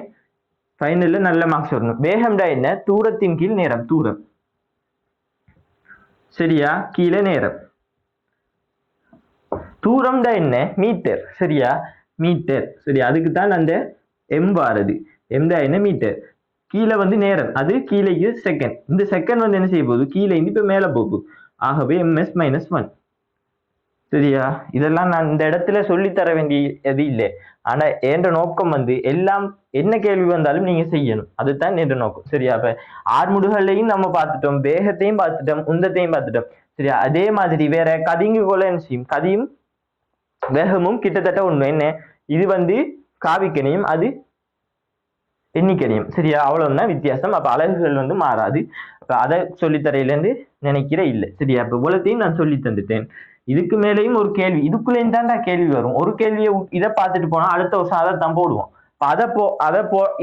Speaker 1: ஃபைனல்ல நல்ல மார்க்ஸ் வரணும். வேகம்டா என்ன? தூரத்தின் கீழ் நேரம். தூரம். சரியா? கீழே நேரம். தூரம்டா என்ன? மீட்டர். சரியா? மீட்டர். சரி, அதுக்கு தான் அந்த எம் வாரது. எம்டா என்ன? மீட்டர். கீழே வந்து நேரம், அது கீழே செகண்ட். இந்த செகண்ட் வந்து என்ன செய்ய போகுது? கீழே இருந்து இப்ப மேல போகுது. ஆகவே ms-1. சரியா? இதெல்லாம் நான் இந்த இடத்துல சொல்லித்தர வேண்டியது இல்லை. ஆனா என்ற நோக்கம் வந்து எல்லாம் என்ன கேள்வி வந்தாலும் நீங்க செய்யணும், அதுதான் என்ற நோக்கம். சரியா? அப்ப ஆறுமுடுகளையும் நம்ம பார்த்துட்டோம், வேகத்தையும் பார்த்துட்டோம், உந்தத்தையும் பார்த்துட்டோம். சரியா? அதே மாதிரி வேற கதிங்கு போல என்ன செய்யும்? கதியும் வேகமும் கிட்டத்தட்ட ஒண்ணு. என்ன? இது வந்து காவிக்கணியும், அது எண்ணிக்கணியும். சரியா? அவ்வளவுதான் வித்தியாசம். அப்ப அலகுகள் வந்து மாறாது. அப்ப அதை சொல்லித்தரையிலேருந்து நினைக்கிற இல்லை. சரியா? அப்ப இவ்வளத்தையும் நான் சொல்லி தந்துட்டேன். இதுக்கு மேலேயும் ஒரு கேள்வி, இதுக்குள்ளேயும் தான்டா கேள்வி வரும். ஒரு கேள்வியை இதை பார்த்துட்டு போனா அடுத்த வருஷம் அதை தான் போடுவோம்.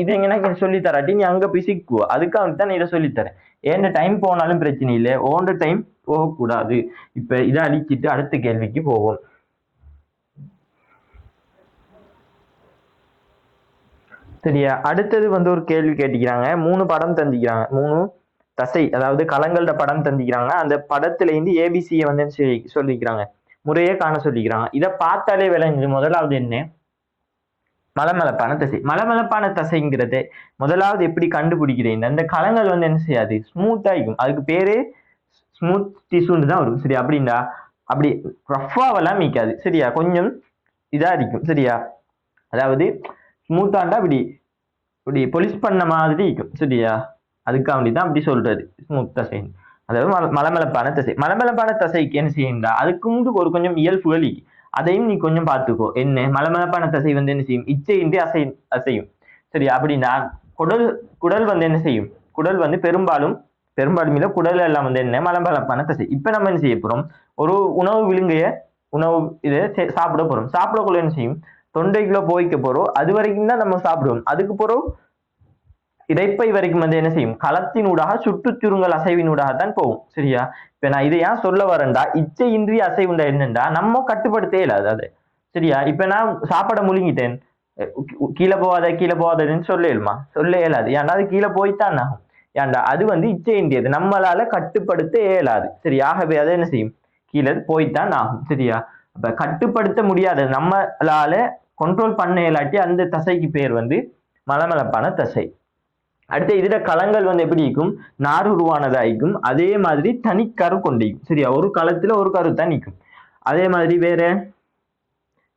Speaker 1: இதை எனக்கு சொல்லி தராட்டி நீ அங்க போய் சிக்குவோ. அதுக்காக தான் நான் இதை சொல்லித்தரேன். ஏன் டைம் போனாலும் பிரச்சனை இல்லை, ஓன்ற டைம் போகக்கூடாது. இப்ப இதை அழிச்சிட்டு அடுத்த கேள்விக்கு போவோம். சரியா? அடுத்தது வந்து ஒரு கேள்வி கேட்டுக்கிறாங்க. 3 படம் தந்திக்கிறாங்க, 3 தசை, அதாவது களங்களோட படம் தந்திக்கிறாங்க. அந்த படத்துல இருந்து ஏபிசியை வந்து சொல்லிக்கிறாங்க, முறையே காண சொல்லிக்கிறாங்க. இதை பார்த்தாலே விளங்குது. முதலாவது என்ன? மலமளப்பான தசை. மலமளப்பான தசைங்கிறது முதலாவது எப்படி கண்டுபிடிக்கிறேன்? அந்த களங்கள் வந்து என்ன செய்யாது? ஸ்மூத்தா இருக்கும். அதுக்கு பேரே ஸ்மூத் டிஷ்யூன்னு தான் வரும். சரியா? அப்படின்னா அப்படி ரஃபாவெல்லாம் மீக்காது. சரியா? கொஞ்சம் இதா இருக்கும். சரியா? அதாவது ஸ்மூத்தாண்டா இப்படி பொலிஷ் பண்ண மாதிரி இருக்கும். சரியா? அதுக்காக வேண்டிதான் அப்படி சொல்றது ஸ்மூத் தசை. அதாவது மலமளப்பான தசை. மலமளப்பான தசைக்கு என்ன செய்யும்டா? அதுக்கு ஒரு கொஞ்சம் இயல்புகள், அதையும் நீ கொஞ்சம் பார்த்துக்கோ. என்ன? மலமளப்பான தசை வந்து என்ன செய்யும்? இச்சையின்றி அசையும். சரியா? அப்படின்னா குடல் வந்து என்ன செய்யும்? குடல் வந்து பெரும்பாலும் இல்ல, குடல் எல்லாம் வந்து என்ன? மலமளப்பான தசை. இப்ப நம்ம என்ன செய்ய போறோம்? ஒரு உணவு இதை சாப்பிட போறோம். சாப்பிடக்குள்ள என்ன செய்யும்? தொண்டைக்குள்ள போய்க்க போறோம். அது வரைக்கும் தான் நம்ம சாப்பிடுவோம். அதுக்கு போறோம் இறைப்பை வரைக்கும் வந்து என்ன செய்யும்? களத்தினூடாக சுற்றுச்சுருங்கல் அசைவினூடாகத்தான் போகும். சரியா? இப்ப இப்ப நான் இதை ஏன் சொல்ல வரேன்டா, இச்சையின்றி அசைவுண்டா என்னண்டா நம்ம கட்டுப்படுத்தே இல்லாது அது. சரியா? இப்ப நான் சாப்பாடை முழுங்கிட்டேன், கீழே போகாத கீழே போகாதன்னு சொல்ல இயலாது. ஏன்டா அது கீழே போய்த்தான் ஆகும். ஏன்டா அது இச்சையின்றியது, நம்மளால கட்டுப்படுத்த இயலாது. சரி, ஆகவே அதை என்ன செய்யும், கீழே போய்த்தான் ஆகும். சரியா? அப்ப கட்டுப்படுத்த முடியாதது, நம்மளால கண்ட்ரோல் பண்ண இயலாட்டி அந்த தசைக்கு பேர் மலமளப்பான தசை. அடுத்து இதுல களங்கள் எப்படி இருக்கும், நார் உருவானதாயிக்கும். அதே மாதிரி தனிக்கரு கொண்டிருக்கும். சரியா? ஒரு களத்துல ஒரு கரு தான் நிற்கும். அதே மாதிரி வேற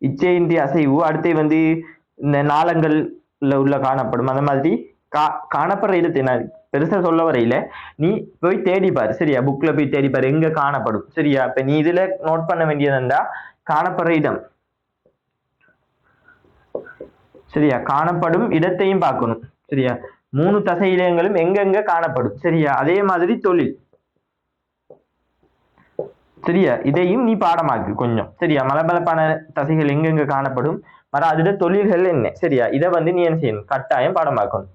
Speaker 1: இச்சையின்றி அசைவு. அடுத்து இந்த நாளங்கள்ல உள்ள காணப்படும். அந்த மாதிரி காணப்படுற இடத்தை நான் பெருசா சொல்ல வரையில, நீ போய் தேடிப்பாரு. சரியா? புக்ல போய் தேடிப்பாரு எங்க காணப்படும். சரியா? இப்ப நீ இதுல நோட் பண்ண வேண்டியதுண்டா காணப்படுற இடம். சரியா? காணப்படும் இடத்தையும் பார்க்கணும். சரியா? 3 தசை இழையங்களும் எங்கெங்க காணப்படும். சரியா? அதே மாதிரி தொழில். சரியா? இதையும் நீ பாடமாக்கு கொஞ்சம். சரியா? மலமளப்பான தசைகள் எங்கெங்க காணப்படும், அதோட தொழில்கள் என்ன. சரியா? இதை நீ என்ன செய்யணும், கட்டாயம் பாடமாக்கணும்.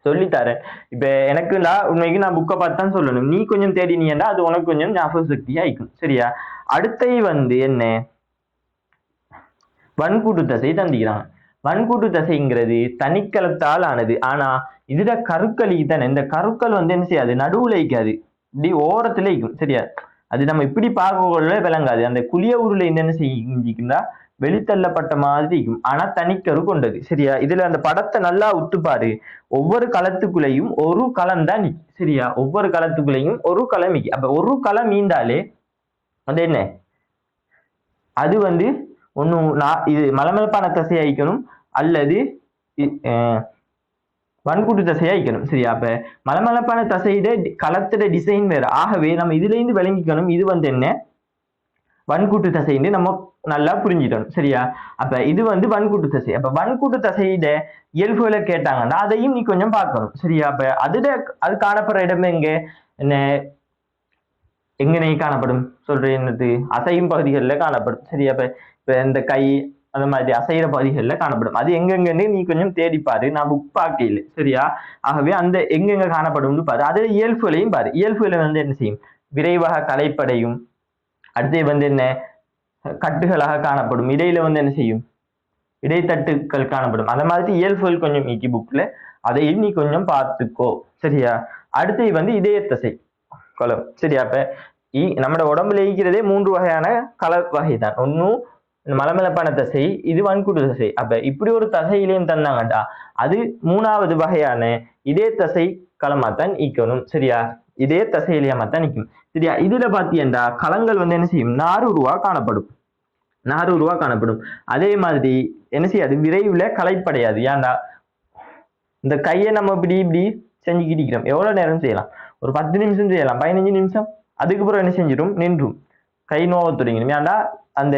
Speaker 1: சொல்லித்தரேன். இப்ப எனக்கு உண்மைக்கு நான் புக்கை பார்த்து தான் சொல்லணும். நீ கொஞ்சம் தேடினீன்னா அது உனக்கு கொஞ்சம் ஞாபக சக்தியா ஆயிக்கும். சரியா? அடுத்த என்ன, வன்கூட்டு தசை தந்திக்கிறாங்க. வன்கூட்டு தசைங்கிறது தனிக்கலத்தால் ஆனது. ஆனா இதுல கருக்கள் தானே, இந்த கருக்கள் என்ன செய்யாது, நடுவுல வைக்காது, இப்படி ஓரத்துல வைக்கும். சரியா? அது நம்ம இப்படி பார்க்க விளங்காது. அந்த குளிய உருளை என்ன செஞ்சுக்குன்னா வெளித்தள்ளப்பட்ட மாதிரி இருக்கும். ஆனா தனிக்கரு கொண்டது. சரியா? இதுல அந்த படத்தை நல்லா உத்துப்பாரு. ஒவ்வொரு களத்துக்குள்ளேயும் ஒரு களம் தான் நிற்கும். சரியா? ஒவ்வொரு களத்துக்குள்ளேயும் ஒரு களம் நிற்கும். அப்ப ஒரு களம் மீந்தாலே அது என்ன, அது ஒன்னும் இது மலமளப்பான தசை அழிக்கணும் அல்லது வன்கூட்டு தசையா அழிக்கணும். சரியா? அப்ப மலமளப்பான தசையிட களத்திட டிசைன் வேற. ஆகவே நம்ம இதுல இருந்து விளங்கிக்கணும் இது என்ன, வன்கூட்டு தசைன்னு நம்ம நல்லா புரிஞ்சிக்கணும். சரியா? அப்ப இது வன்கூட்டு தசை. அப்ப வன்கூட்டு தசையிட இயல்புகளை கேட்டாங்கன்னா அதையும் நீ கொஞ்சம் பார்க்கணும். சரியா? அப்ப அது காணப்படுற இடம் என்ன எங்கனே காணப்படும் சொல்றேன், என்னது அசையும் பகுதிகளில் காணப்படும். சரியா? இப்ப இந்த கை அந்த மாதிரி அசைகிற பகுதிகளில் காணப்படும். அது எங்கெங்கன்னு நீ கொஞ்சம் தேடிப்பாரு. நான் புக் பார்க்கல. சரியா? ஆகவே அந்த எங்கெங்க காணப்படும் பாரு. அது இயல்புகளையும் பாரு. இயல்புகளை என்ன செய்யும், விரைவாக களைப்படையும். அடுத்து என்ன, கட்டுகளாக காணப்படும். இடையில என்ன செய்யும், இடைத்தட்டுக்கள் காணப்படும். அந்த மாதிரி இயல்புகள் கொஞ்சம் மீக்கி புக்ல, அதையும் நீ கொஞ்சம் பார்த்துக்கோ. சரியா? அடுத்து இதய தசை களம். சரியா? அப்ப நம்ம உடம்புல இருக்கிறதே 3 வகையான கள வகை தான். ஒன்னும் மலமளப்பான தசை, இது வன்கூட்டு தசை. அப்ப இப்படி ஒரு தசையிலையும் தந்தாங்கட்டா அது 3வது வகையான இதே தசை களமாத்தான் ஈக்கணும். சரியா? இதே தசையிலையாமத்தான் நிற்கும். சரியா? இதுல பாத்தீங்கன்னா களங்கள் என்ன செய்யும், நாரூருவா காணப்படும். நாரூருவா காணப்படும். அதே மாதிரி என்ன செய்யாது, விரைவுல களைப்படையாது. ஏன்டா இந்த கையை நம்ம இப்படி இப்படி செஞ்சுக்கிட்டு இருக்கிறோம். எவ்வளவு நேரம் செய்யலாம், ஒரு 10 நிமிஷம் செய்யலாம், 15 நிமிஷம். அதுக்கப்புறம் என்ன செஞ்சிடும், நின்றும், கை நோவ தொடங்கிடும். ஏன்டா அந்த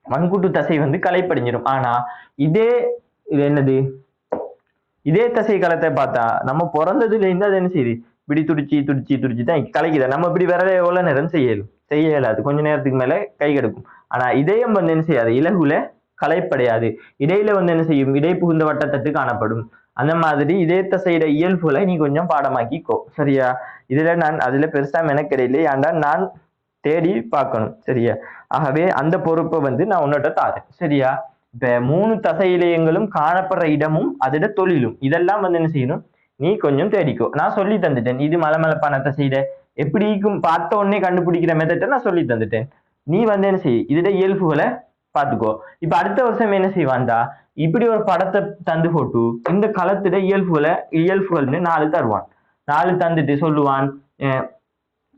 Speaker 1: வன்கூட்டு தசை களைப்படைஞ்சிடும். ஆனா இதே என்னது, இதே தசை களத்தை பார்த்தா நம்ம பிறந்ததுல இருந்து அது என்ன செய்யுது, இப்படி துடிச்சு துடிச்சு துடிச்சு தான் கலைக்குது. நம்ம இப்படி வேற எவ்வளவு நேரம் செய்ய இயலாது, கொஞ்ச நேரத்துக்கு மேல கை கெடுக்கும். ஆனா இதயம் என்ன செய்யாது, இலகுல களைப்படையாது. இடையில என்ன செய்யும், இடை புகுந்த வட்டத்தட்டு காணப்படும். அந்த மாதிரி இதே தசையிட இயல்புகளை நீ கொஞ்சம் பாடமாக்கிக்கோ. சரியா? இதுல நான் அதுல பெருசா மெனக்கிடையில, ஏன்டா நான் தேடி பார்க்கணும். சரியா? ஆகவே அந்த பொறுப்பை நான் உன்னிட்ட தாரேன். சரியா? இப்ப 3 தசை இலையங்களும் காணப்படுற இடமும் அதோட தொழிலும் இதெல்லாம் என்ன செய்யணும், நீ கொஞ்சம் தேடிக்கோ. நான் சொல்லி தந்துட்டேன். இது மலமளப்பான தசையிட எப்படிக்கும் பார்த்த உடனே கண்டுபிடிக்கிற மெத்தட்டை நான் சொல்லி தந்துட்டேன். நீ என்ன செய், இதோட இயல்புகளை பார்த்துக்கோ. இப்ப அடுத்த வருஷம் என்ன செய்வான்டா, இப்படி ஒரு படத்தை தந்து போட்டு இந்த களத்திட இயல்புகள்னு 4 தருவான். 4 தந்துட்டு சொல்லுவான்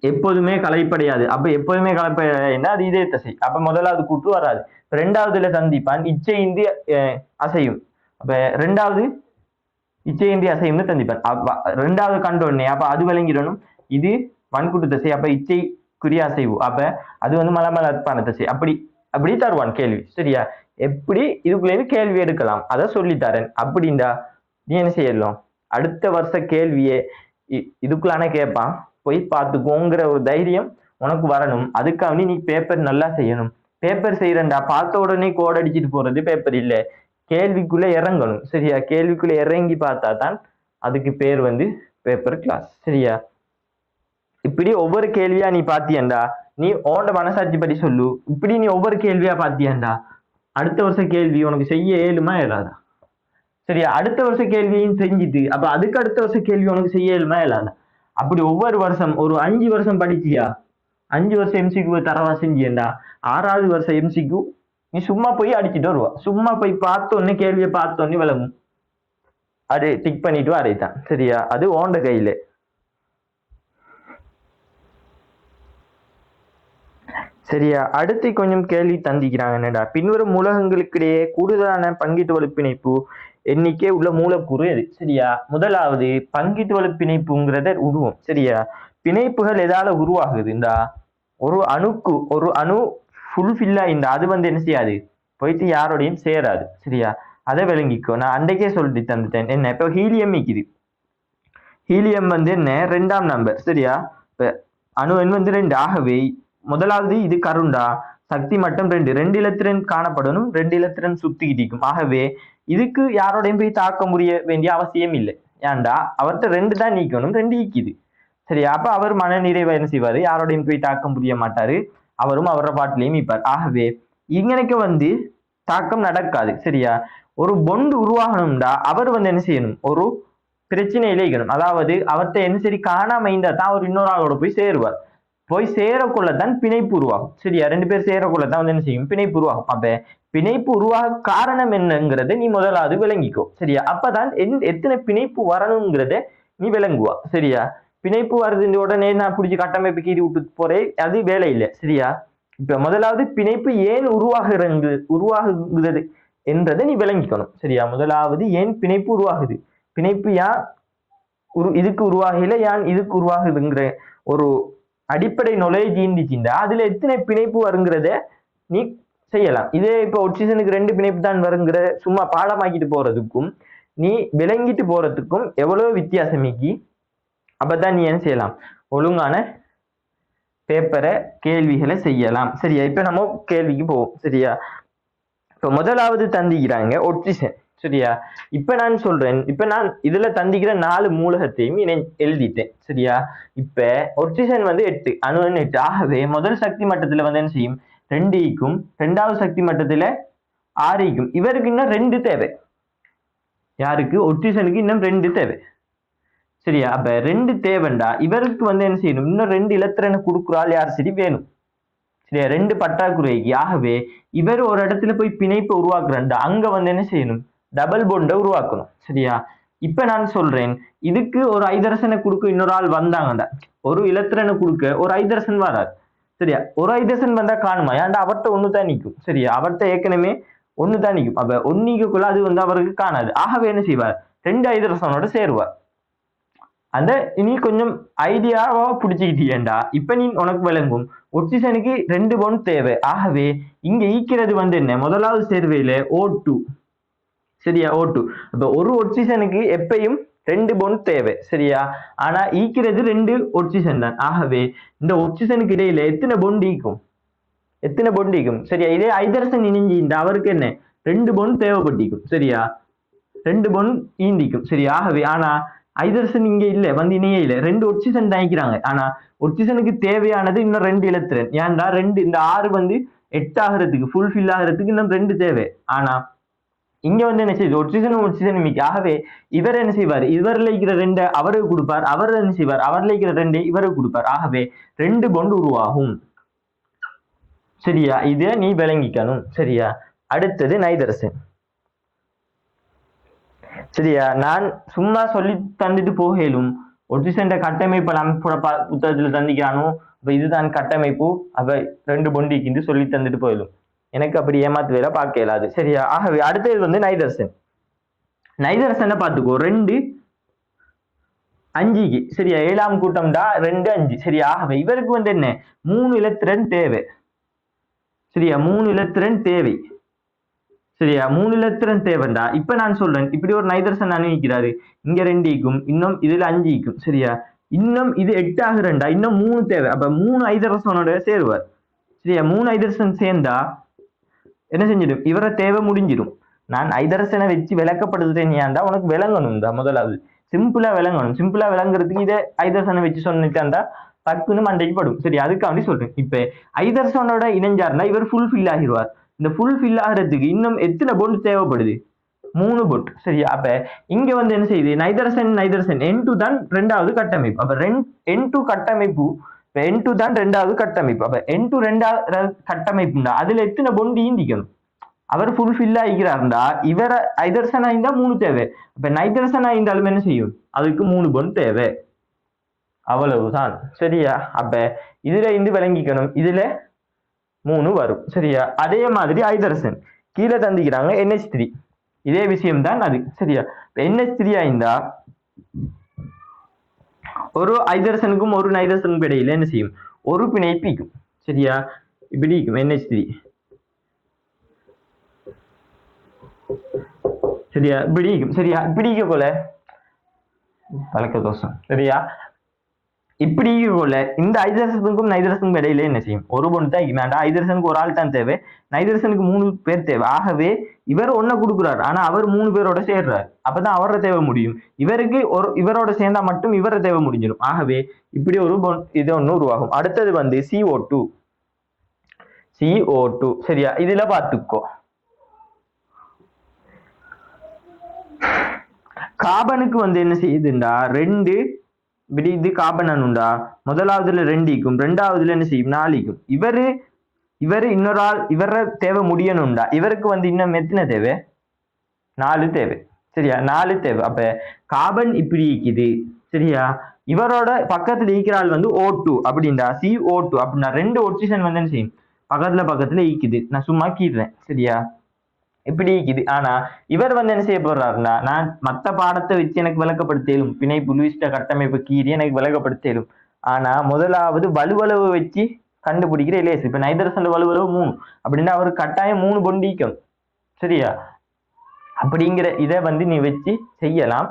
Speaker 1: எப்போதுமே களைப்படையாது. அப்ப எப்போதுமே களைப்படையாதுன்னா அது இதே தசை. அப்ப முதலாவது கூட்டு வராது. 2வதுல சந்திப்பான் இச்சையின்றி அசையும். அப்ப 2வது இச்சையின்றி அசையும்னு சந்திப்பான். அப்ப 2வது கண்டோடனே அப்ப அது விளங்கிடணும், இது வன்கூட்டு தசை. அப்ப இச்சைக்குரிய அசைவு. அப்ப அது மலமளப்பான தசை. அப்படி தருவான் கேள்வி. சரியா? எப்படி இதுக்குள்ளே கேள்வி எடுக்கலாம், அதை சொல்லித்தரேன். அப்படின்டா நீ என்ன செய்யலாம், அடுத்த வருஷ கேள்வியே இதுக்குள்ளான கேட்பான், போய் பார்த்துக்கோங்கிற ஒரு தைரியம் உனக்கு வரணும். அதுக்காக நீ பேப்பர் நல்லா செய்யணும். பேப்பர் செய்யறண்டா பார்த்த உடனே கோட் அடிச்சுட்டு போறது பேப்பர் இல்ல, கேள்விக்குள்ள இறங்கணும். சரியா? கேள்விக்குள்ள இறங்கி பார்த்தா தான் அதுக்கு பேர் பேப்பர் கிளாஸ். சரியா? இப்படி ஒவ்வொரு கேள்வியா நீ பாத்தியண்டா, நீ உன்னோட மனசாட்சி படி சொல்லு. இப்படி நீ ஒவ்வொரு கேள்வியா பாத்தியண்டா, அடுத்த வருஷம் கேள்வி உனக்கு செய்ய இயலுமா இயலாதா? சரியா? அடுத்த வருஷம் கேள்வியும் செஞ்சுட்டு அப்ப அதுக்கு அடுத்த வருஷம் கேள்வி உனக்கு செய்ய இயலுமா இயலாதா? அப்படி ஒவ்வொரு வருஷம் ஒரு 5 வருஷம் படிச்சியா, 5 வருஷம் எம்சிக்கு தரவா செஞ்சியண்டா, 6வது வருஷம் எம்சிக்கு நீ சும்மா போய் அடிச்சுட்டு வருவா. சும்மா போய் பார்த்தோன்னே கேள்வியை பார்த்தோன்னே விளங்கும். அது டிக் பண்ணிட்டு வரைத்தான். சரியா? அது ஓண்ட கையில. சரியா? அடுத்து கொஞ்சம் கேள்வி தந்திக்கிறாங்க. என்னடா, பின்வரும் மூலகங்களுக்கிடையே கூடுதலான பங்கீட்டு வலுப்பிணைப்பு எண்ணிக்கை உள்ள மூலக்கூறு எது? சரியா? முதலாவது பங்கீட்டு வலுப்பிணைப்புங்கிறத உருவம். சரியா? பிணைப்புகள் எதால உருவாகுதுண்டா, ஒரு அணு ஃபுல்ஃபில்லா இந்த அது என்ன செய்யாது, போயிட்டு யாரோடையும் சேராது. சரியா? அதை விளங்கிக்கோ. நான் அன்றைக்கே சொல்லிட்டு தந்துட்டேன். என்ன இப்போ ஹீலியம் இருக்குது. ஹீலியம் என்ன 2ஆம் நம்பர். சரியா? இப்போ அணு எண் 2. ஆகவே முதலாவது இது கருண்டா, சக்தி மட்டம் 2 இலத்திரன் காணப்படணும், 2 இலத்திரன் சுத்திக்கிட்டிருக்கும். ஆகவே இதுக்கு யாரோடையும் போய் தாக்க முடிய வேண்டிய அவசியம் இல்லை. ஏன்டா அவர்கிட்ட 2 தான் நீக்கணும், 2 ஈக்குது. சரியா? அப்ப அவர் மன நிறைவை என்ன செய்வாரு, யாரோடையும் போய் தாக்க முடிய மாட்டாரு, அவரும் அவரோட பாட்டிலையும் மீப்பார். ஆகவே இங்கனைக்கு தாக்கம் நடக்காது. சரியா? ஒரு பொண்டு உருவாகணும்டா அவர் என்ன செய்யணும், ஒரு பிரச்சனையில இருக்கணும். அதாவது அவர்கிட்ட என்ன சரி காணாம இருந்தா தான் அவர் இன்னொரு ஆளோட போய் சேருவார். போய் சேரக்குள்ளதான் பிணைப்பு உருவாகும். சரியா? 2 பேர் சேரக்குள்ளதான் என்ன செய்யும், பிணைப்பு உருவாகும். அப்ப பிணைப்பு உருவாக காரணம் என்னங்கிறத நீ முதலாவது விளங்கிக்கோ. சரியா? அப்பதான் எத்தனை பிணைப்பு வரணுங்கிறத நீ விளங்குவா. சரியா? பிணைப்பு வருது உடனே நான் பிடிச்சி கட்டமைப்பு கீறி விட்டு போறேன், அது வேலை இல்லை. சரியா? இப்ப முதலாவது பிணைப்பு ஏன் உருவாகுகிறது என்றதை நீ விளங்கிக்கணும். சரியா? முதலாவது ஏன் பிணைப்பு உருவாகுது, பிணைப்பு யான் இதுக்கு உருவாகல, யான் இதுக்கு உருவாகுதுங்கிற ஒரு அடிப்படை நாலேஜ் இருந்துச்சுண்டா அதுல எத்தனை பிணைப்பு வருங்கிறத நீ செய்யலாம். இதே இப்ப ஒட்சிசனுக்கு 2 பிணைப்பு தான் வருங்கிற சும்மா பாடமாக்கிட்டு போறதுக்கும் நீ விளங்கிட்டு போறதுக்கும் எவ்வளவு வித்தியாசமிக்கி. அப்பதான் நீ என்ன செய்யலாம், ஒழுங்கான பேப்பரை கேள்விகளை செய்யலாம். சரியா? இப்ப நம்ம கேள்விக்கு போவோம். சரியா? இப்ப முதலாவது தந்திக்கிறாங்க ஒட்சிசன். சரியா? இப்ப நான் சொல்றேன், இப்ப நான் இதுல தந்திக்கிற 4 மூலகத்தையும் எழுதிட்டேன். சரியா? இப்ப ஒட்சிசன் 8, அணு 8. ஆகவே முதல் சக்தி மட்டத்துல என்ன செய்யும், 2 ஈக்கும், 2வது சக்தி மட்டத்துல 6 ஈக்கும். இவருக்கு இன்னும் 2 தேவை. யாருக்கு? ஒட்சிசனுக்கு இன்னும் 2 தேவை. சரியா? அப்ப 2 தேவைண்டா இவருக்கு என்ன செய்யணும், இன்னும் 2 இலத்திரனை கொடுக்குறாள் யார் சரி வேணும். சரியா? 2 பற்றாக்குறைக்கு. ஆகவே இவர் ஒரு இடத்துல போய் பிணைப்பை உருவாக்குறா, அங்க என்ன செய்யணும், டபுள் பொண்டை உருவாக்கணும். சரியா? இப்ப நான் சொல்றேன், இதுக்கு ஒரு ஐதரசனை கொடுக்க இன்னொரு ஆள் வந்தாங்கடா, ஒரு இலத்திரனை கொடுக்க ஒரு ஐதரசன் வராது. சரியா? ஒரு ஐதரசன் வந்தா காணுமா, ஏன்டா அவர்கிட்ட 1 தான் நிற்கும். சரியா? அவர்கிட்ட ஏற்கனவே 1 தான் நிற்கும். அப்ப 1 நீக்கக்குள்ள அது அவருக்கு காணாது. ஆகவே என்ன செய்வார், 2 ஐதரசனோட சேருவார். அந்த நீ கொஞ்சம் ஐடியாவா பிடிச்சிக்கிட்டீண்டா இப்ப நீ உனக்கு விளங்கும். ஒட்சிசனுக்கு 2 பொண்ட் தேவை. ஆகவே இங்க ஈக்கிறது என்ன, முதலாவது சேர்வையில O2. சரியா? O2. அப்ப ஒரு ஒட்சிசனுக்கு எப்பயும் 2 பொண்ட் தேவை. சரியா? ஆனா ஈக்கிறது 2 ஒட்சிசன் தான். ஆகவே இந்த ஒட்சிசனுக்கு இடையில எத்தனை பொண்ட் ஈக்கும், சரியா? இதே ஐதரசன் இணைஞ்சி இந்த அவருக்கு 2 பொண்ட் தேவைப்பட்டிருக்கும். சரியா? 2 பொண்ட் ஈந்திக்கும். சரியா? ஆகவே ஆனா ஐதரசன் இங்க இல்ல, இணையே இல்ல, 2 ஒட்சிசன் தாய்க்கிறாங்க. ஆனா ஒட்சிசனுக்கு தேவையானது இன்னும் 2 இலத்திரன். ஏன்டா 2 இந்த 6 8 ஆகிறதுக்கு ஃபுல்ஃபில் ஆகிறதுக்கு இன்னும் 2 தேவை. ஆனா இங்க என்ன செய்யுது, ஒட்சிசன் மிக்க. ஆகவே இவர் என்ன செய்வார், இவர்ல இருக்கிற 2 அவருக்கு கொடுப்பார், அவர் என்ன செய்வார், அவர்ல இருக்கிற 2 இவருக்கு கொடுப்பார். ஆகவே 2 பொண்ட் உருவாகும். சரியா? இத நீ விளங்கிக்கணும். சரியா? அடுத்தது நைதரசன். சரியா? நான் சும்மா சொல்லி தந்துட்டு போகலும், ஒட்சிசன் கட்டமைப்பு புத்தகத்துல தந்திக்கிறானோ, அப்ப இதுதான் கட்டமைப்பு, அப்ப 2 பொண்டிக்கு சொல்லி தந்துட்டு போயிடும். எனக்கு அப்படி ஏமாத்து வேலை பார்க்க இயலாது. சரியா? ஆகவே அடுத்தது நைதரசன். நைதரசனை பார்த்துக்கோ, 2 5க்கு. சரியா? 7ஆம் கூட்டம்டா 2 5. சரியா? ஆகவே இவருக்கு என்ன, 3 இலத்திரன் தேவை. சரியா? 3 இலத்திரன் தேவை. சரியா? 3 இலத்திரன் தேவைண்டா. இப்ப நான் சொல்றேன், இப்படி ஒரு நைதரசன் அணுகிக்கிறாரு, இங்க 2 ஈக்கும், இன்னும் இதுல 5 ஈக்கும். சரியா? இன்னும் இது 8 ஆகுறண்டா, இன்னும் 3 தேவை. அப்ப 3 ஐதரசனோட சேருவார். சரியா? 3 ஐதரசன் சேர்ந்தா என்ன செஞ்சிடும், இவரை தேவை முடிஞ்சிடும். நான் ஐதரசனை வச்சு விளக்கப்படுத்துறேன், ஏன்டா உனக்கு விளங்கணும் தான். முதலாவது சிம்பிளா விளங்கணும். சிம்பிளா விளங்குறதுக்கு இதை ஐதரசனை வச்சு சொன்னிட்டாண்டா டக்குன்னு மண்டைக்கு படும். சரி, அதுக்காண்டி சொல்றேன். இப்ப ஐதர்சனோட இணைஞ்சாருன்னா இவர் ஃபுல் ஃபில் ஆகிடுவார். இந்த ஃபுல் ஃபில் ஆகிறதுக்கு இன்னும் எத்தனை பொண்ட் தேவைப்படுது? 3 பொண்ட். சரியா? அப்ப இங்க வந்து என்ன செய்யுது? நைதரசன் N2 தான் ரெண்டாவது கட்டமைப்பு. அப்ப N2 கட்டமைப்பு, N2 தான் ரெண்டாவது கட்டமைப்பு. அப்ப N2 ரெண்டாவது கட்டமைப்புண்டா அதுல எத்தனை பொண்ட் ஈந்திக்கணும்? அவர் ஃபுல் ஃபில் ஆகிக்கிறாருண்டா இவர ஐதர்சன் ஆயிருந்தா 3 தேவை. அப்ப நைதரசன் ஆயிருந்தாலும் என்ன செய்யும்? அதுக்கு 3 பொண்ட் தேவை. அவ்வளவுதான். சரியா? அப்ப இதுல இருந்து விளங்கிக்கணும், இதுல 3 வரும். சரியா? அதே மாதிரி ஐதரசன் கீழே தந்திக்கிறாங்க NH3, இதே விஷயம் தான் அது. சரியா? NH3 ஆயிருந்தா ஒரு ஐதரசனுக்கும் ஒரு நைதரசனுக்கும் இடையில என்ன செய்யும்? ஒரு பிணைப்பு இருக்கும். சரியா? இப்படி இருக்கும் NH3. சரியா? இப்படி இருக்கும். சரியா? இப்படி போல பழக்க தோஷம். சரியா? இப்படி போல இந்த ஐதரசனுக்கும் நைதரசனுக்கும் இடையில என்ன செய்யும்? ஒரு பொண்ட் தான் இருக்கும். ஐதரசனுக்கு ஒரு ஆள் தான் தேவை, நைதரசனுக்கு 3 பேர் தேவை. ஆகவே இவர் ஒன்ன கொடுக்குறாரு, ஆனா அவர் 3 பேரோட சேர்றாரு. அப்பதான் அவர தேவை முடியும். இவருக்கு இவரோட சேர்ந்தா மட்டும் இவர தேவை முடிஞ்சிடும். ஆகவே இப்படி ஒரு இது ஒண்ணு உருவாகும். அடுத்தது வந்து CO2. சரியா? இதுல பாத்துக்கோ, கார்பனுக்கு வந்து என்ன செய்யுதுண்டா 2 இப்படி இது கார்பன் அணுண்டா முதலாவதுல 2 ஈக்கும், ரெண்டாவதுல என்ன செய்யும்? 4 ஈக்கும். இவரு இன்னொரு ஆள் இவர தேவை முடியணும்டா இவருக்கு வந்து இன்னும் எத்தனை தேவை? 4 தேவை. சரியா? 4 தேவை. அப்ப கார்பன் இப்படி ஈக்குது. சரியா? இவரோட பக்கத்துல ஈக்கிற ஆள் வந்து O2 அப்படின்டா, CO2 அப்படின்னா 2 ஒட்சிஜன் வந்து என்ன செய்யும்? பக்கத்துல ஈக்குது. நான் சும்மா கீறேன். சரியா? இப்படி இருக்குது. ஆனா இவர் வந்து என்ன செய்ய போறாருன்னா, நான் மத்த பாடத்தை வச்சு எனக்கு விளக்கப்படுத்தலும், பிணைப்பு லூயிஸ்ட கட்டமைப்பு கீறி எனக்கு விளக்கப்படுத்தலும். ஆனா முதலாவது வலுவளவு வச்சு கண்டுபிடிக்கிற லேஸ். இப்ப நைதரசன் வலுவளவு 3 அப்படின்னா அவர் கட்டாயம் 3 பொண்டிக்கும். சரியா? அப்படிங்கிற இதை வந்து நீ வச்சு செய்யலாம்.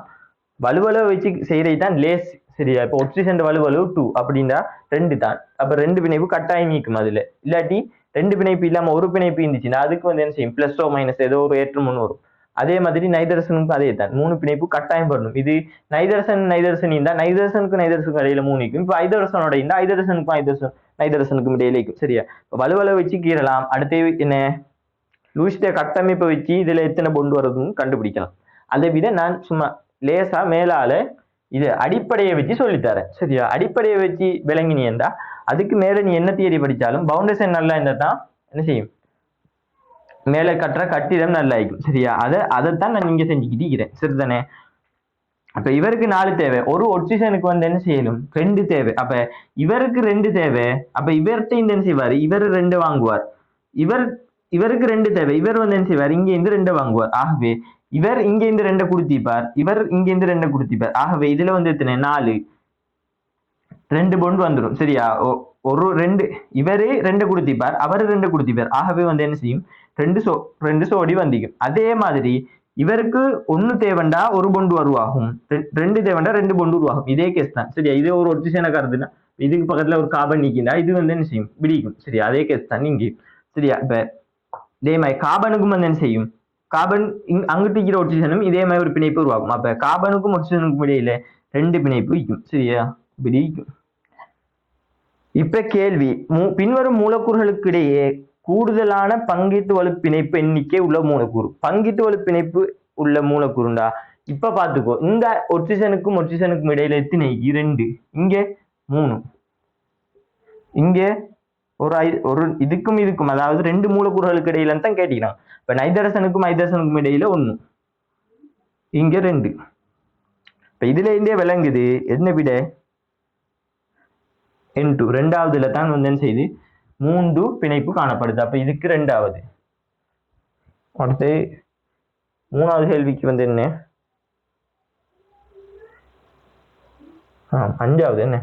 Speaker 1: வலுவளவு வச்சு செய்யறதுதான் லேஸ். சரியா? இப்ப ஒட்சிஜன் வலுவளவு 2 அப்படின்னா 2 தான். அப்ப 2 பிணைப்பு கட்டாயம் நீக்கும். அதுல இல்லாட்டி 2 பிணைப்பு இல்லாம ஒரு பிணைப்பு இருந்துச்சுன்னா அதுக்கு வந்து என்ன செய்யும்? பிளஸோ மைனஸ் ஏதோ ஒரு ஏற்றம் ஒன்று வரும். அதே மாதிரி நைதரசனுக்கும் அதே தான், 3 பிணைப்பு கட்டாயம் வரணும். இது நைதரசன் இருந்தா நைதரசனுக்கும் இடையில 3 இருக்கும். இப்ப ஐதரசனோட இருந்தா நைதரசனுக்கும் இடையில இருக்கும். சரியா? வலுவளவு வச்சு கீறலாம். அடுத்து என்ன? லூயிஸ்ட கட்டமைப்பை வச்சு இதுல எத்தனை பொண்டு வருதுன்னு கண்டுபிடிக்கலாம். அதை விட நான் சும்மா லேசா மேலால இது அடிப்படையை வச்சு சொல்லித்தரேன். சரியா? அடிப்படையை வச்சு விளங்கினியண்டா அதுக்கு மேல நீ என்ன தியரி படிச்சாலும் பவுண்டேஷன் நல்லா இருந்தா தான் என்ன செய்யும்? மேல கட்டுற கட்டிடம் நல்லா இருக்கும். சரியா? அதைத்தான் நான் இங்க செஞ்சுக்கிட்டு இருக்கிறேன். சரிதானே? அப்ப இவருக்கு 4 தேவை, ஒரு ஒட்சிஜனுக்கு வந்து என்ன செய்யணும்? 2 தேவை. அப்ப இவருக்கு 2 தேவை. அப்ப இவர்கிட்ட இந்த என்ன செய்வாரு? இவர் 2 வாங்குவார். இவருக்கு 2 தேவை, இவர் வந்து என்ன செய்வார்? இங்க இருந்து 2 வாங்குவார். ஆகவே இவர் இங்க இருந்து 2 கொடுத்திப்பார், இவர் இங்க இருந்து 2 கொடுத்திப்பார். ஆகவே இதுல வந்து எத்தனை? 4. 2 பொண்ட் வந்துடும். சரியா? ஒரு 2 இவரே 2 கொடுத்திப்பார், அவரு 2 கொடுத்திப்பார். ஆகவே வந்து என்ன செய்யும்? 2 சோடி வந்திக்கும். அதே மாதிரி இவருக்கு 1 தேவண்டா ஒரு பொண்டு உருவாகும், 2 தேவண்டா 2 பொண்டு உருவாகும். இதே கேஸ் தான். சரியா? இதே ஒரு ஒட்சிஜனை கருதுனா இதுக்கு பக்கத்துல ஒரு கார்பன் நீக்கிண்டா இது வந்து என்ன செய்யும்? பிடிக்கும். சரியா? அதே கேஸ் தான் இங்கே. சரியா? இப்ப இதே மாதிரி கார்பனுக்கும் வந்து என்ன செய்யும்? கார்பன் அங்கிட்டு இருக்கிற ஒட்சிஜனும் இதே மாதிரி ஒரு பிணைப்பு உருவாகும். அப்ப கார்பனுக்கும் ஒட்சிஜனுக்கும் இடையில 2 பிணைப்பு வைக்கும். சரியா? இப்படி இருக்கும். இப்ப கேள்வி, பின்வரும் மூலக்கூறுகளுக்கு இடையே கூடுதலான பங்கீட்டு வலு பிணைப்பு எண்ணிக்கை உள்ள மூலக்கூறு. பங்கீட்டு வலு பிணைப்பு உள்ள மூலக்கூறுண்டா இப்ப பாத்துக்கோ, இந்த ஒட்சிஜனுக்கும் இடையில எத்தனை? 2. இங்க 3. இங்க ஒரு இதுக்கும் அதாவது 2 மூலக்கூறுகளுக்கு இடையில தான் கேட்டீங்கன்னா, இப்ப நைதரசனுக்கும் இடையில 1, இங்க 2. இப்ப இதுல இருந்தே விளங்குது என்ன விட? N2 ரெண்டாவதுல தான் வந்து என்ன செய்யுது? 3 பிணைப்பு காணப்படுது. அப்ப இதுக்கு 2வது. அடுத்து 3வது கேள்விக்கு வந்து என்ன? 5வது என்ன?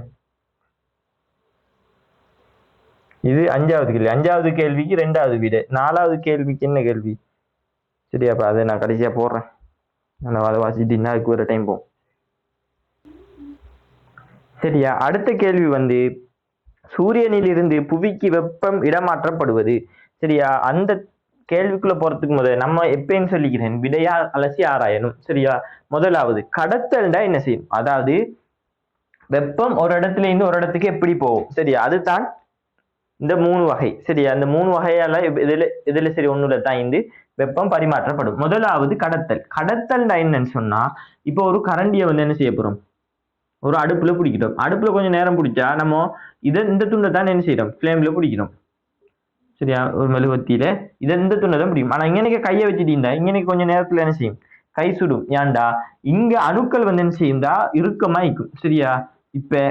Speaker 1: இது 5வது கேள்வி. 5வது கேள்விக்கு 2வது வீடு. 4வது கேள்விக்கு என்ன கேள்வி? சரியாப்பா, அதை நான் கடைசியா போடுறேன். நான் அதை வாசிட்டு அதுக்கு ஒரு டைம் போகும். சரியா? அடுத்த கேள்வி வந்து சூரியனில் இருந்து புவிக்கு வெப்பம் இடமாற்றப்படுவது. சரியா? அந்த கேள்விக்குள்ள போறதுக்கு முதல்ல நம்ம எப்பன்னு சொல்லிக்கிறேன், விடையா அலசி ஆராயணும். சரியா? முதலாவது கடத்தல்டா என்ன செய்யும்? அதாவது வெப்பம் ஒரு இடத்துல இருந்து ஒரு இடத்துக்கு எப்படி போகும் சரியா, அதுதான் இந்த 3 வகை சரியா. இந்த 3 வகையால இதுல சரி ஒண்ணுல தான் இந்த வெப்பம் பரிமாற்றப்படும். முதலாவது கடத்தல். கடத்தல் என்னன்னு சொன்னா, இப்போ ஒரு கரண்டியை வந்து என்ன செய்ய போறோம், ஒரு அடுப்புல பிடிக்கிட்டோம். அடுப்புல கொஞ்சம் நேரம் பிடிச்சா நம்ம இந்த துண்டை தான் என்ன செய்யறோம், ஃபிளேம்ல பிடிக்கணும் சரியா. ஒரு மெழுகுவத்தியில இந்த துண்டை தான் பிடிக்கும். ஆனா இங்கனைக்கு கையை வச்சுட்டீங்கன்னா இங்கனைக்கு கொஞ்சம் நேரத்துல என்ன செய்யும், கை சுடும். ஏன்டா இங்க அணுக்கள் வந்து என்ன செய்யும்டா இறுக்கமாயிக்கும் சரியா. இப்ப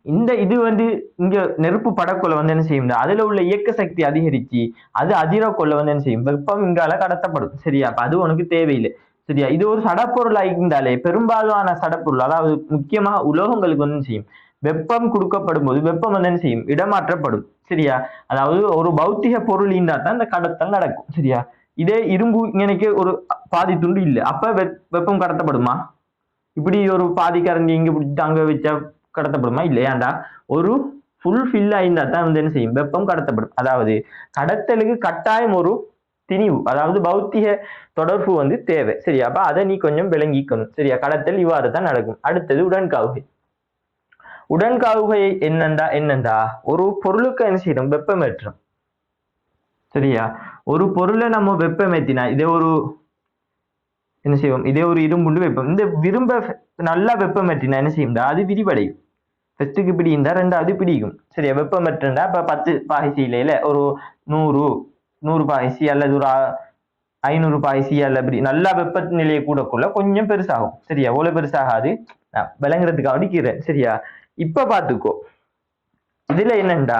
Speaker 1: இந்த இது வந்து இங்க நெருப்பு படக்கொள்ள வந்து என்ன செய்யும், அதுல உள்ள இயக்க சக்தி அதிகரிச்சு அது அதிரக்கொள்ள வந்து என்ன செய்யும், வெப்பம் இங்கால கடத்தப்படும் சரியா. அப்ப அது உனக்கு தேவையில்லை சரியா. இது ஒரு சடப்பொருள் இருந்தாலே பெரும்பாலான சடப்பொருள் அதாவது முக்கியமா உலோகங்களுக்கு வந்து செய்யும், வெப்பம் கொடுக்கப்படும் போது வெப்பம் வந்து என்ன செய்யும், இடமாற்றப்படும் சரியா. அதாவது ஒரு பௌத்திக பொருள் இருந்தா தான் இந்த கடத்தல் நடக்கும் சரியா. இதே இரும்பு இங்கனைக்கு ஒரு பாதி துண்டு இல்லை, அப்ப வெப்பம் கடத்தப்படுமா, இப்படி ஒரு பாதி கரண்டி இங்க பிடிச்சிட்டு அங்க வச்சா கடத்தப்படுமா, இல்லையாண்டா ஒரு ஃபுல் ஃபில் ஆயிருந்தா தான் வந்து என்ன செய்யும், வெப்பம் கடத்தப்படும். அதாவது கடத்தலுக்கு கட்டாயம் ஒரு திணிவு அதாவது பௌத்திக தொடர்பு வந்து தேவை சரியா. அப்ப அதை நீ கொஞ்சம் விளங்கிக்கணும் சரியா. கடத்தல் இவ்வாறு தான் நடக்கும். அடுத்தது உடன்காவுகை. உடன்காவுகை என்னண்டா ஒரு பொருளுக்கு என்ன செய்யணும், வெப்பமேற்றம் சரியா. ஒரு பொருளை நம்ம வெப்பமேற்றினா இதே ஒரு என்ன செய்வோம், இதே ஒரு இரும்புண்டு வெப்பம், இந்த விரும்ப நல்லா வெப்பமேற்றினா என்ன செய்யும்டா அது விரிவடையும். ஃபர்ஸ்ட்டுக்கு இப்படி இருந்தா ரெண்டாவது பிடிக்கும் சரியா. வெப்பமற்றா இப்ப 10 பாய்சியில ஒரு 100 பாய்சி அல்லது ஒரு 500 பாய்சி அல்ல இப்படி நல்லா வெப்பநிலையை கூடக்குள்ள கொஞ்சம் பெருசாகும் சரியா. எவ்வளவு பெருசாகாது விளங்குறதுக்காக அடிக்கிறேன் சரியா. இப்ப பாத்துக்கோ, இதுல என்னண்டா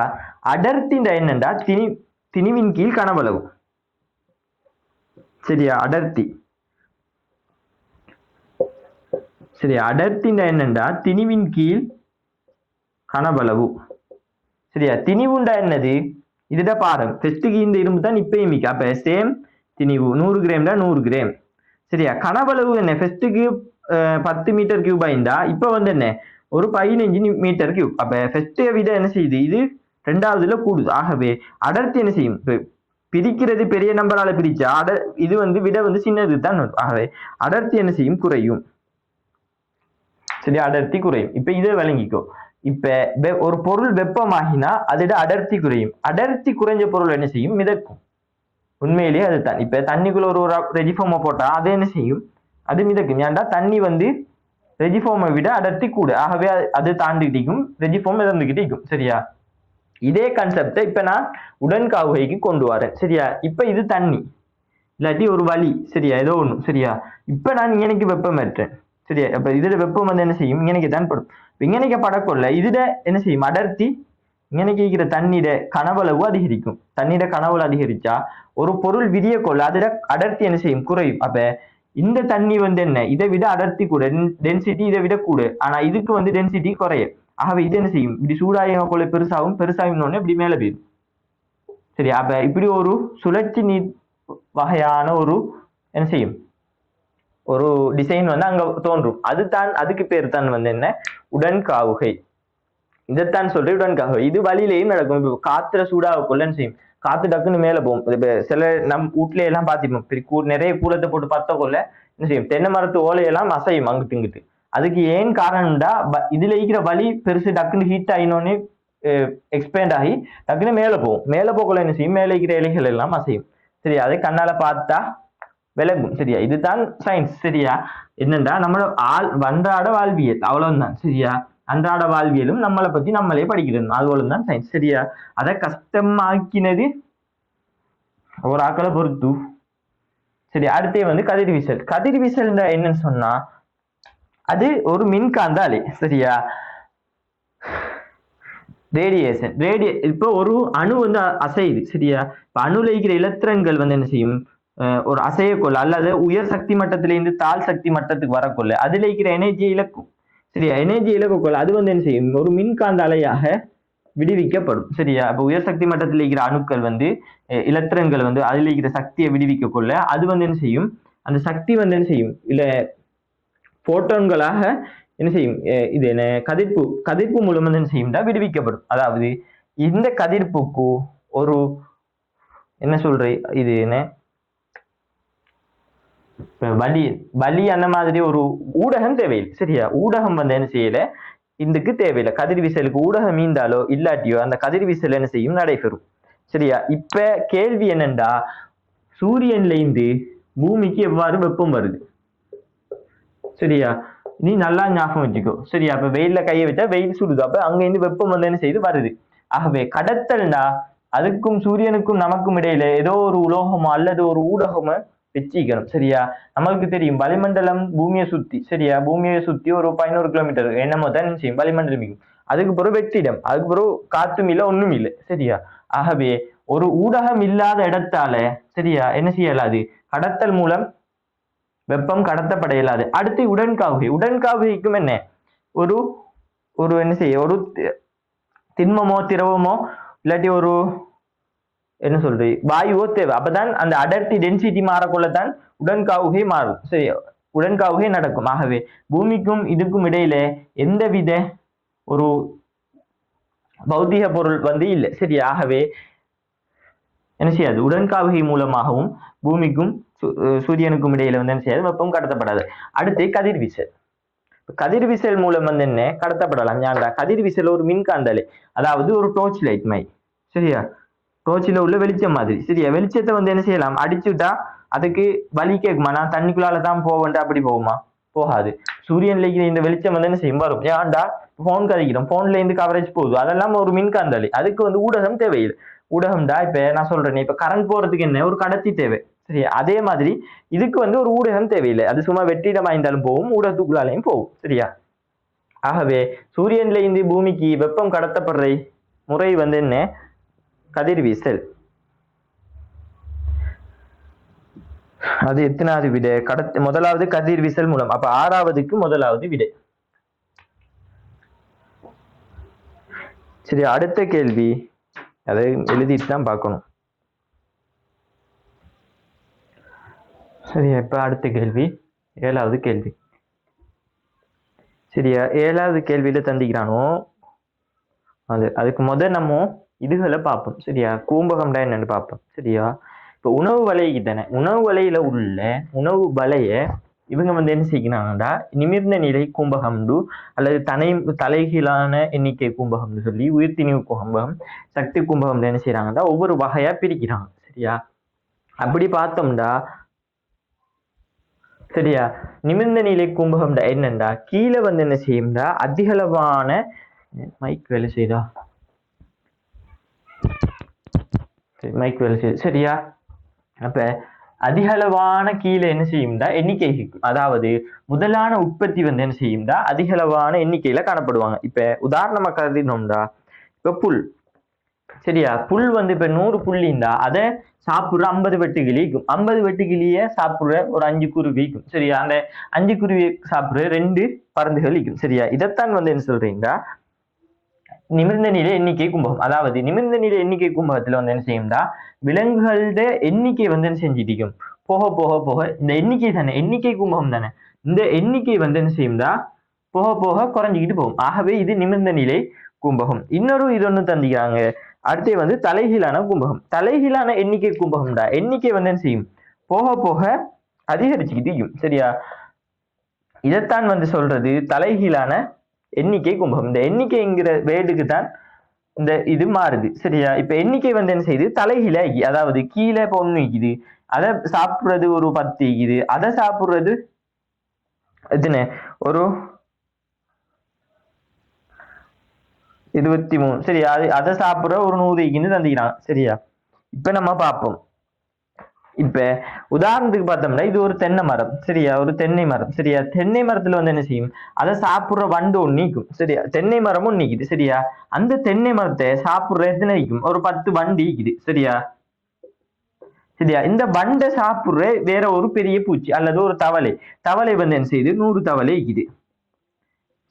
Speaker 1: அடர்த்தி என்னண்டா திணிவின் கீழ் கனவளவு சரியா. அடர்த்தி சரியா. அடர்த்தி என்னண்டா திணிவின் கீழ் கனவளவு சரியா. திணிவுண்டா என்னது, இதுட பாரம் ஃபர்ஸ்ட்டுக்கு இந்த இரும்பு தான் இப்பயும் மிக்க, அப்ப சேம் திணிவு 100 கிராம்டா 100 கிராம் சரியா. கனவளவு என்ன, ஃபர்ஸ்ட்டுக்கு 10 மீட்டர் கியூப் ஆயிருந்தா இப்ப வந்து என்ன ஒரு 15 மீட்டர் கியூப். அப்ப ஃபர்ஸ்ட்டை விட என்ன செய்யுது, இது ரெண்டாவதுல கூடுது. ஆகவே அடர்த்தி என்ன செய்யும், பிரிக்கிறது பெரிய நம்பரால பிரிச்சா இது வந்து விட வந்து சின்னது தான். ஆகவே அடர்த்தி என்ன செய்யும், குறையும் சரியா. அடர்த்தி குறையும். இப்ப இதை விளங்கிக்கோ. இப்ப ஒரு பொருள் வெப்பமாகினா அதோட அடர்த்தி குறையும். அடர்த்தி குறைஞ்ச பொருள் என்ன செய்யும், மிதக்கும். உண்மையிலேயே அதுதான். இப்ப தண்ணிக்குள்ள ஒரு ரெஜிஃபார்மை போட்டா அது என்ன செய்யும், அது மிதக்கும். ஏன்டா தண்ணி வந்து ரெஜிஃபார்மை விட அடர்த்தி கூட, ஆகவே அது தாண்டிக்கிட்டும் ரெஜிஃபார்ம் இறந்துகிட்டும் சரியா. இதே கான்செப்டை இப்ப நான் உடன்காவுகைக்கு கொண்டு வரேன் சரியா. இப்ப இது தண்ணி இல்லாட்டி ஒரு வலி சரியா, ஏதோ ஒண்ணு சரியா. இப்ப நான் இங்கனைக்கு வெப்பம் ஏற்றேன் சரியா. அப்ப இதுல வெப்பம் வந்து என்ன செய்யும், இங்கனைக்கு தான் படும். இங்கனைக்க படக்கொள்ள இதுல என்ன செய்யும், அடர்த்தி இங்கனைக்கு இருக்கிற தண்ணீர கனவளவு அதிகரிக்கும். தண்ணீர கனவளவு அதிகரிச்சா ஒரு பொருள் விரிய கொள்ள அதோட அடர்த்தி என்ன செய்யும், குறையும். அப்ப இந்த தண்ணி வந்து என்ன, இதை விட அடர்த்தி கூட, டென்சிட்டி இதை விட கூட, ஆனா இதுக்கு வந்து டென்சிட்டி குறையும். ஆகவே இது என்ன செய்யும், இப்படி சூடாக கொள்ள பெருசாகும் இப்படி மேல போயிடும் சரி. அப்ப இப்படி ஒரு சுழற்சி நீர் வகையான ஒரு என்ன செய்யும், ஒரு டிசைன் வந்து அங்க தோன்றும். அதுக்கு பேர் தான் வந்து என்ன, உடன்காவுகை. இதைத்தான் சொல்ற உடன்காவுகை. இது வழியிலேயும் நடக்கும். இப்போ காத்துல சூடாக கொள்ளன்னு செய்யும், காத்து டக்குன்னு மேல போகும். சில நம் வீட்ல எல்லாம் பாத்திப்போம், நிறைய கூலத்தை போட்டு பத்த கொள்ள என்ன செய்யும், தென்னை மரத்து ஓலையெல்லாம் அசையும் அங்கிட்டு இங்கிட்டு. அதுக்கு ஏன் காரணம்டா, இதுல இருக்கிற வலி பெருசு டக்குன்னு ஹீட் ஆயினோன்னு எக்ஸ்பேண்ட் ஆகி டக்குன்னு மேல போகும். மேல போகல என்ன செய்யும், மேல இருக்கிற இலைகள் எல்லாம் அசையும் சரி. அதை கண்ணால பார்த்தா விளங்கும் சரியா. இதுதான் சயின்ஸ் சரியா. என்னண்டா நம்மளோட அன்றாட வாழ்வியல் அவ்வளவுதான் சரியா. அன்றாட வாழ்வியலும் நம்மளை பத்தி நம்மளே படிக்கிறது, அதுவும் தான் சயின்ஸ் சரியா. அதை கஷ்டமாக்கினது ஒரு ஆக்களை பொறுத்து சரி. அடுத்தே வந்து கதிர்வீசல். கதிர்வீசல் என்னன்னு சொன்னா அது ஒரு மின்காந்த அலை சரியா. ரேடியேஷன் இப்போ ஒரு அணு வந்து அசையுது சரியா. இப்ப அணுல இருக்கிற இலத்திரன்கள் வந்து என்ன செய்யும், ஒரு அசைய கொள்ள அல்லது உயர் சக்தி மட்டத்திலிருந்து தாழ் சக்தி மட்டத்துக்கு வரக்கொள்ள அதுல இருக்கிற எனர்ஜியை இழக்கும் சரியா. எனர்ஜி இழக்கொள்ள அது வந்து என்ன செய்யும், ஒரு மின்காந்த அலையாக விடுவிக்கப்படும் சரியா. அப்ப உயர் சக்தி மட்டத்தில் இருக்கிற அணுக்கள் வந்து இலத்திரன்கள் வந்து அதுல இருக்கிற சக்தியை விடுவிக்க கொள்ள அது வந்து என்ன செய்யும், அந்த சக்தி வந்து என்ன செய்யும், இல்ல போட்டோன்களாக என்ன செய்யும், இது என்ன கதிர்ப்பு மூலம் வந்து என்ன செய்யும், விடுவிக்கப்படும். அதாவது இந்த கதிர்ப்புக்கு ஒரு என்ன சொல்ற, இது என்ன வலி அந்த மாதிரி ஒரு ஊடகம் தேவையில்லை சரியா. ஊடகம் வந்து என்ன செய்யல, இதுக்கு தேவையில்லை. கதிர்வீசலுக்கு ஊடகம் மீந்தாலோ இல்லாட்டியோ அந்த கதிர்வீசல் என்ன செய்யும், நடைபெறும். சரியா? இப்ப கேள்வி என்னண்டா, சூரியன்ல இருந்து பூமிக்கு எவ்வாறு வெப்பம் வருது? சரியா? நீ நல்லா ஞாபகம் வச்சுக்கோ. சரியா? அப்ப வெயில்ல கையை வச்சா வெயில் சுடுது, அப்ப அங்க இருந்து வெப்பம் வந்து என்ன செய்து வருது. ஆகவே கடத்தல்னா அதுக்கும் சூரியனுக்கும் நமக்கும் இடையில ஏதோ ஒரு உலோகமோ அல்லது ஒரு ஊடகமோ வச்சிக்கணும். சரியா? நம்மளுக்கு தெரியும் வளிமண்டலம் பூமியை சுத்தி, சரியா, பூமியை சுத்தி ஒரு 11 கிலோமீட்டர் என்னமோ தான் செய்யும் வளிமண்டலம் இருக்கும். அதுக்கு பிறகு வெற்றிடம், அதுக்கு பிறகு காத்தும் இல்லை ஒண்ணும் இல்லை. சரியா? ஆகவே ஒரு ஊடகம் இல்லாத இடத்தால சரியா என்ன செய்யலாது, கடத்தல் மூலம் வெப்பம் கடத்தப்பட இயலாது. அடுத்து உடன்காவுகை. உடன்காவுகைக்கும் என்ன, ஒரு ஒரு என்ன செய்ய, ஒரு திண்மமோ திரவமோ இல்லாட்டி ஒரு என்ன சொல்றது வாயுவோ தேவை. அப்பதான் அந்த அடர்த்தி டென்சிட்டி மாறக்கொள்ளத்தான் உடன்காவுகை மாறும். சரி, உடன்காவுகை நடக்கும். ஆகவே பூமிக்கும் இதுக்கும் இடையில எந்தவித ஒரு பௌத்திக பொருள் வந்து இல்லை. சரி, ஆகவே என்ன செய்யாது, உடன்காவுகை மூலமாகவும் பூமிக்கும் சூரியனுக்கும் இடையில வந்து என்ன செய்யாது, வெப்பம் கடத்தப்படாது. அடுத்து கதிர்வீசல். கதிர்வீசல் மூலம் வந்து என்ன கடத்தப்படலாம். கதிர்வீசல் ஒரு மின்காந்தலை, அதாவது ஒரு டோர்ச் லைட் மாதிரி. சரியா? டோர்ச்சில உள்ள வெளிச்சம் மாதிரி. சரியா? வெளிச்சத்தை வந்து என்ன செய்யலாம், அடிச்சுட்டா அதுக்கு வலி கேட்குமா, நான் தண்ணிக்குள்ளால தான் போவேன்டா, அப்படி போகுமா? போகாது. சூரியன்ல இந்த வெளிச்சம் வந்து என்ன செய்யும், வரும். ஏன்டா போன் கதைக்கிறோம், போன்ல இருந்து கவரேஜ் போகுது, அதெல்லாம் ஒரு மின்காந்தலை. அதுக்கு வந்து ஊடகம் தேவையில்லை. ஊடகம் தான் இப்ப நான் சொல்றேன், இப்ப கரண்ட் போறதுக்கு என்ன ஒரு கடத்தி தேவை. சரி, அதே மாதிரி இதுக்கு வந்து ஒரு ஊடகம் தேவையில்லை. அது சும்மா வெற்றிடம் ஆய்ந்தாலும் போகும், ஊடகத்துக்குள்ளாலையும் போகும். சரியா? ஆகவே சூரியன்ல இருந்து பூமிக்கு வெப்பம் கடத்தப்படுற முறை வந்து என்ன, கதிர்வீசல். அது எத்தனாவது விடை? முதலாவது கதிர்வீசல் மூலம். அப்ப 6வதுக்கு முதலாவது விடை. சரி, அடுத்த கேள்வி அதை எழுதிட்டு தான் பார்க்கணும். சரியா? இப்ப அடுத்த கேள்வி 7வது கேள்வி. சரியா? 7வது கேள்வியில தந்திக்கிறானோ அதுக்கு முதல் நம்ம இதுகளை பார்ப்போம். சரியா? கூம்பகம்டா என்னன்னு பார்ப்போம். சரியா? இப்ப உணவு வலைக்கு தானே, உணவு வலையில உள்ள உணவு வலைய இவங்க வந்து என்ன செய்யறாங்கடா, நிமிர்ந்த நிலை கூம்பகம்டு அல்லது தலைகீழான எண்ணிக்கை கூம்பகம்னு சொல்லி உயிர்த்திணிவு கூம்பகம், சக்தி கூம்பகம் என்ன செய்யறாங்கடா, ஒவ்வொரு வகையா பிரிக்கிறாங்க. சரியா? அப்படி பார்த்தோம்டா, சரியா, நிமிர்ந்த நிலை கூம்பகம்டா என்னண்டா, கீழே வந்து என்ன செய்யும்டா, அதிகளவான மைக் வேலை செய்தா, மைக் வேலை செய்யுது. சரியா? அப்ப அதிகளவான கீழே என்ன செய்யும்டா, எண்ணிக்கை, அதாவது முதலான உற்பத்தி வந்து என்ன செய்யும்டா, அதிகளவான எண்ணிக்கையில காணப்படுவாங்க. இப்ப உதாரணமா கருதினோம்டா, இப்ப புல். சரியா? புல் வந்து இப்ப 100 புள்ளிண்டா அதை சாப்பிடுற 50 வெட்டுக்கிளிக்கும், 50 வெட்டுக்கிளிய சாப்பிடுற ஒரு 5 குருவிக்கும். சரியா? அந்த 5 குருவி சாப்பிடுற 2 பருந்துகள் இருக்கும். சரியா? இதைத்தான் வந்து என்ன சொல்றீங்களா, நிமிர்ந்த நிலை எண்ணிக்கை கும்பகம். அதாவது நிமிர்ந்த நிலை எண்ணிக்கை கும்பகத்துல வந்து என்ன செய்யும்டா, விலங்குகளோட எண்ணிக்கை வந்து என்ன செஞ்சிருக்கும், போக போக போக இந்த எண்ணிக்கை தானே, எண்ணிக்கை கும்பகம் தானே, இந்த எண்ணிக்கை வந்து என்ன செய்யும்டா, போக போக குறைஞ்சிக்கிட்டு போகும். ஆகவே இது நிமிர்ந்த நிலை கும்பகம். இன்னொரு இது ஒண்ணு தந்திக்கிறாங்க. அடுத்து வந்து தலைகீழான கும்பகம். தலைகீழான எண்ணிக்கை கும்பகம்டா, எண்ணிக்கை வந்து என்ன செய்யும், போக போக அதிகரிச்சுக்கிட்டு இருக்கும். சரியா? இதைத்தான் வந்து சொல்றது தலைகீழான எண்ணிக்கை கும்பகம். இந்த எண்ணிக்கைங்கிற வேர்டுக்கு தான் இந்த இது மாறுது. சரியா? இப்ப எண்ணிக்கை வந்து என்ன செய்யுது, தலைகீழ, அதாவது கீழே பொண்ணு இருக்குது, அதை சாப்பிடுறது ஒரு 10 இருக்குது, அதை சாப்பிடுறது எத்தனை, ஒரு 23. சரியா? அதை சாப்பிடுற ஒரு 100 இருக்குன்னு தந்திக்கிறான். சரியா? இப்ப நம்ம பார்ப்போம். இப்ப உதாரணத்துக்கு பார்த்தோம்னா இது ஒரு தென்னை மரம். சரியா? ஒரு தென்னை மரம். சரியா? தென்னை மரத்துல வந்து என்ன செய்யும், அதை சாப்பிடுற வண்டு ஒண்ணு நீக்கும். சரியா? தென்னை மரமும் நீக்குது. சரியா? அந்த தென்னை மரத்தை சாப்பிடுற எத்தனை நீக்கும், ஒரு 10 வண்டு நீக்குது. சரியா? சரியா? இந்த வண்டை சாப்பிடுற வேற ஒரு பெரிய பூச்சி அல்லது ஒரு தவளை, தவளை வந்து என்ன செய்யுது, 100 தவளை இருக்குது.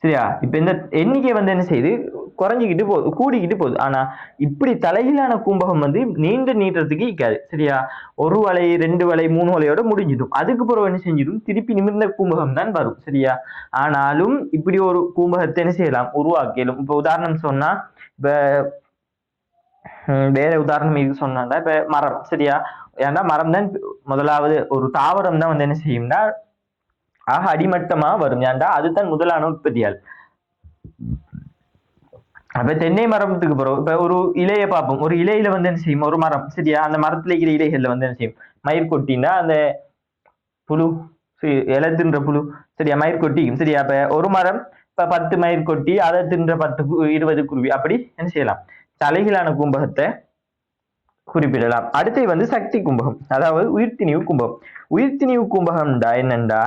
Speaker 1: சரியா? இப்ப இந்த எண்ணிக்கை வந்து என்ன செய்யுது, குறைஞ்சிக்கிட்டு போகுது, கூடிக்கிட்டு போகுது. ஆனா இப்படி தலைகீழான கூம்பகம் வந்து நீட்டுறதுக்கு இருக்காது. சரியா? ஒரு வலை 2 வலை 3 வலையோட முடிஞ்சிடும். அதுக்கு பிறகு என்ன செஞ்சிடும், திருப்பி நிமிர்ந்த கூம்பகம் தான் வரும். சரியா? ஆனாலும் இப்படி ஒரு கூம்பகத்தை என்ன செய்யலாம், உருவாக்கலாம். இப்ப உதாரணம் சொன்னா, இப்ப வேற உதாரணம் இது சொன்னாண்டா, இப்ப மரம். சரியா? ஏன்னா மரம் தான் முதலாவது, ஒரு தாவரம் தான் வந்து என்ன செய்யும்னா ஆக அடிமட்டமா வரும். ஏன்டா அதுதான் முதலான உற்பத்தியால். அப்ப தென்னை மரத்துக்கு போறோம். இப்ப ஒரு இலையை பார்ப்போம். ஒரு இலையில வந்து என்ன செய்யும், ஒரு மரம் சரியா, அந்த மரத்துல இருக்கிற இலைகள்ல வந்து என்ன செய்யும், மயிர் கொட்டினா அந்த புழு, இலை தின்ற புழு சரியா, மயிர் கொட்டிக்கும் சரியா. அப்ப ஒரு மரம் இப்ப 10 மயிர் கொட்டி அதை தின்ற 10 20 குருவி அப்படி என்ன செய்யலாம், தலைகீழான கும்பகத்தை குறிப்பிடலாம். அடுத்து வந்து சக்தி கும்பகம், அதாவது உயிர்த்திணிவு கும்பகம். உயிர்த்திணிவு கும்பகம்டா என்னண்டா,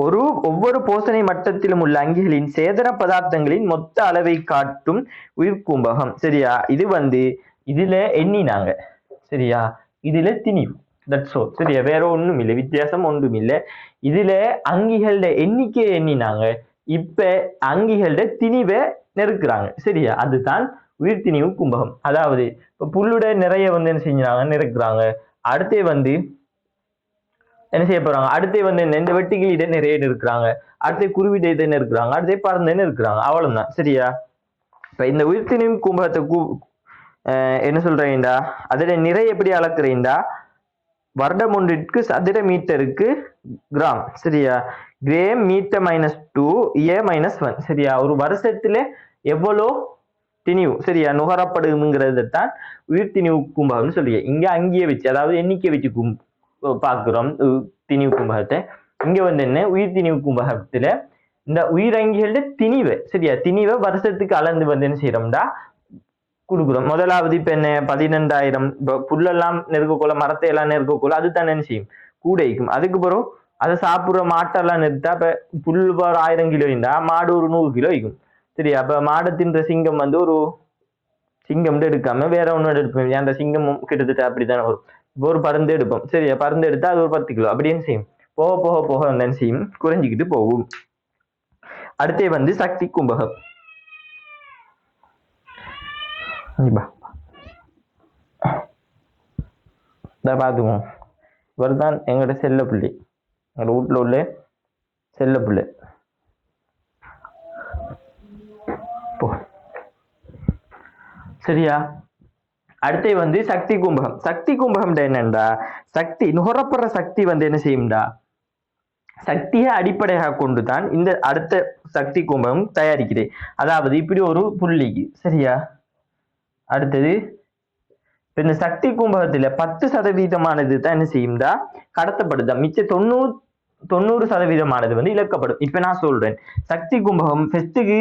Speaker 1: ஒவ்வொரு போசனை மட்டத்திலும் உள்ள அங்கிகளின் சேதன பதார்த்தங்களின் மொத்த அளவை காட்டும் உயிர்கும்பகம் சரியா. இது வந்து இதுல எண்ணினாங்க சரியா, இதுல திணிவு, தட்ஸ் ஆல் சரியா, வேற ஒண்ணும் இல்லை, வித்தியாசம் ஒன்றும் இல்லை. இதுல அங்கிகளோட எண்ணிக்கையை எண்ணினாங்க, இப்ப அங்கிகளோட திணிவை நெருக்குறாங்க சரியா, அதுதான் உயிர் திணிவு கும்பகம். அதாவது இப்ப புல்லுட நிறைய வந்து என்ன செஞ்சாங்க, நெருக்குறாங்க. அடுத்தே வந்து என்ன செய்ய போறாங்க, அடுத்து வந்து இந்த வெட்டுக்கிளி இதை நிறைய இருக்கிறாங்க, அடுத்து குருவிட இதை இருக்கிறாங்க, அடுத்து பறந்துன்னு இருக்கிறாங்க, அவ்வளவுதான் சரியா. இப்ப இந்த உயிர்த்தினியும் கும்பகத்தை என்ன சொல்றீங்கடா, அதோட நிறை எப்படி அளக்குறீங்கடா, வருடம் ஒன்றிற்கு சதுர மீட்டருக்கு கிராம் சரியா, கிராம் மீட்டர் -2 ஏ -1 சரியா. ஒரு வருஷத்துல எவ்வளோ திணிவு சரியா நுகரப்படுங்கிறது தான் உயிர் திணிவு கும்பகம்னு சொல்லிய. இங்க அங்கேயே வச்சு, அதாவது எண்ணிக்கை வச்சு பார்க்கிறோம் திணிவு கும்பகத்தை. இங்க வந்து என்ன, உயிர் திணிவு கும்பகத்துல இந்த உயிரங்கிகளோட திணிவை சரியா, திணிவை வருஷத்துக்கு அளந்து வந்து என்ன செய்யறோம்டா கொடுக்குறோம். முதலாவது இப்ப என்ன 12,000 புல்லெல்லாம் நெருக்கக்கோல, மரத்தை எல்லாம் நெருக்கக்கோல, அது தானே என்ன செய்யும், கூடைக்கும். அதுக்கு பிறகு அதை சாப்பிடுற மாட்டெல்லாம் நிறுத்தா, இப்ப புல் 1000 கிலோ இருந்தா மாடு ஒரு 100 கிலோ வைக்கும் சரியா. அப்ப மாடு தின்ற சிங்கம் வந்து ஒரு சிங்கம் எடுக்காம வேற ஒண்ணு எடுப்போம், அந்த சிங்கம் கிட்டத்தட்ட அப்படித்தானே வரும். ஒரு பருந்து எடுப்போம் சரியா, பருந்து எடுத்தா அது ஒரு 10 கிலோ அப்படின்னு செய்யும், போக போக போக வந்து செய்யும், குறைஞ்சிக்கிட்டு போகும். அடுத்தே வந்து சக்தி கும்பகம். பாத்துவோம், இவர் தான் எங்களோட செல்ல பிள்ளை, எங்களோட வீட்டுல உள்ள செல்ல பிள்ளை. சரியா. அடுத்து வந்து சக்தி கும்பகம். சக்தி கும்பகம் என்னண்டா, சக்தி நுகரப்படுற சக்தி வந்து என்ன செய்யும்டா, சக்தியை அடிப்படையாக கொண்டுதான் இந்த அடுத்த சக்தி கும்பகம் தயாரிக்கிறேன். அதாவது இப்படி ஒரு புள்ளிக்கு சரியா, அடுத்தது இந்த சக்தி கும்பகத்துல 10% தான் என்ன செய்யும்டா கடத்தப்படுதா, மிச்ச 90% வந்து இழக்கப்படும். இப்ப நான் சொல்றேன், சக்தி கும்பகம் ஃபெஸ்ட்டுக்கு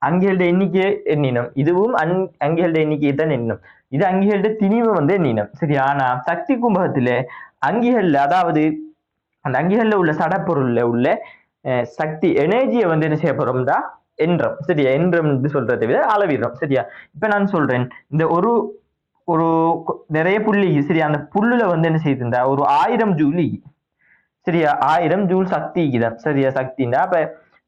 Speaker 1: அங்கிகளோட எண்ணிக்கை எண்ணினம், இதுவும் அங்கிகளோட எண்ணிக்கையை தான் எண்ணினம், இது அங்கிகளோட திணிவு வந்து எண்ணினம் சரியா. ஆனா சக்தி கும்பகத்துல அங்கிகள்ல, அதாவது அந்த அங்கிகள்ல உள்ள சடப்பொருள்ல உள்ள சக்தி எனர்ஜியை வந்து என்ன செய்ய போறோம்டா என்றோம் சரியா. என்றோம் சொல்றதை விட அளவிடுறோம் சரியா. இப்ப நான் சொல்றேன், இந்த ஒரு ஒரு நிறைய புள்ளி சரியா, அந்த புல்லுல வந்து என்ன செய்யுதுண்டா ஒரு 1000 ஜூலி சரியா, 1000 ஜூல் சக்திக்குதான் சரியா. சக்திண்டா அப்ப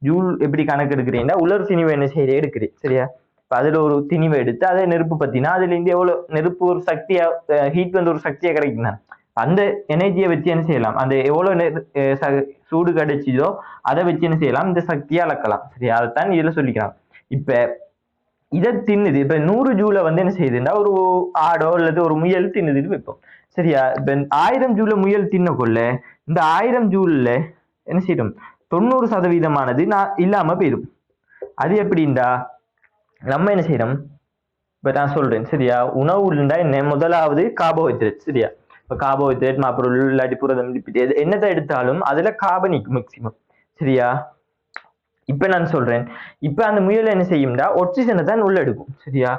Speaker 1: ஜூல் எப்படி கணக்கு எடுக்கிறீங்கன்னா, உலர் திணிவை என்ன செய்ய எடுக்கிறேன் சரியா. இப்ப அதுல ஒரு திணிவை எடுத்து அதை நெருப்பு பத்தினா அதுல இருந்து எவ்வளவு நெருப்பு ஒரு சக்தியா, ஹீட் வந்து ஒரு சக்தியா கிடைக்குன்னா, அந்த எனர்ஜியை வச்சு என்ன செய்யலாம், அந்த எவ்வளவு சூடு கிடைச்சதோ அதை வச்சு என்ன செய்யலாம், இந்த சக்தியை அளக்கலாம் சரியா. அதைத்தான் இதுல சொல்லிக்கலாம். இப்ப இதை தின்னுது, இப்ப 100 ஜூல வந்து என்ன செய்யுதுன்னா ஒரு ஆடோ அல்லது ஒரு முயல் தின்னுதுன்னு வைப்போம் சரியா. இப்ப 1000 ஜூல முயல் தின்ன கொள்ள இந்த 1000 ஜூல்ல என்ன செய்யும், 90% நான் இல்லாம போயிடும். அது எப்படின்னா, நம்ம என்ன செய்யறோம், இப்ப நான் சொல்றேன் சரியா, உணவுண்டா என்ன, முதலாவது கார்போஹைட்ரேட் சரியா. இப்ப கார்போஹைட்ரேட், மாப்பொருள், இல்லாட்டி புரதம், என்னதான் எடுத்தாலும் அதுல கார்பனிக் மேக்சிமம் சரியா. இப்ப நான் சொல்றேன், இப்ப அந்த முயல் என்ன செய்யும்டா ஆக்சிஜனை தான் உள்ள எடுக்கும் சரியா.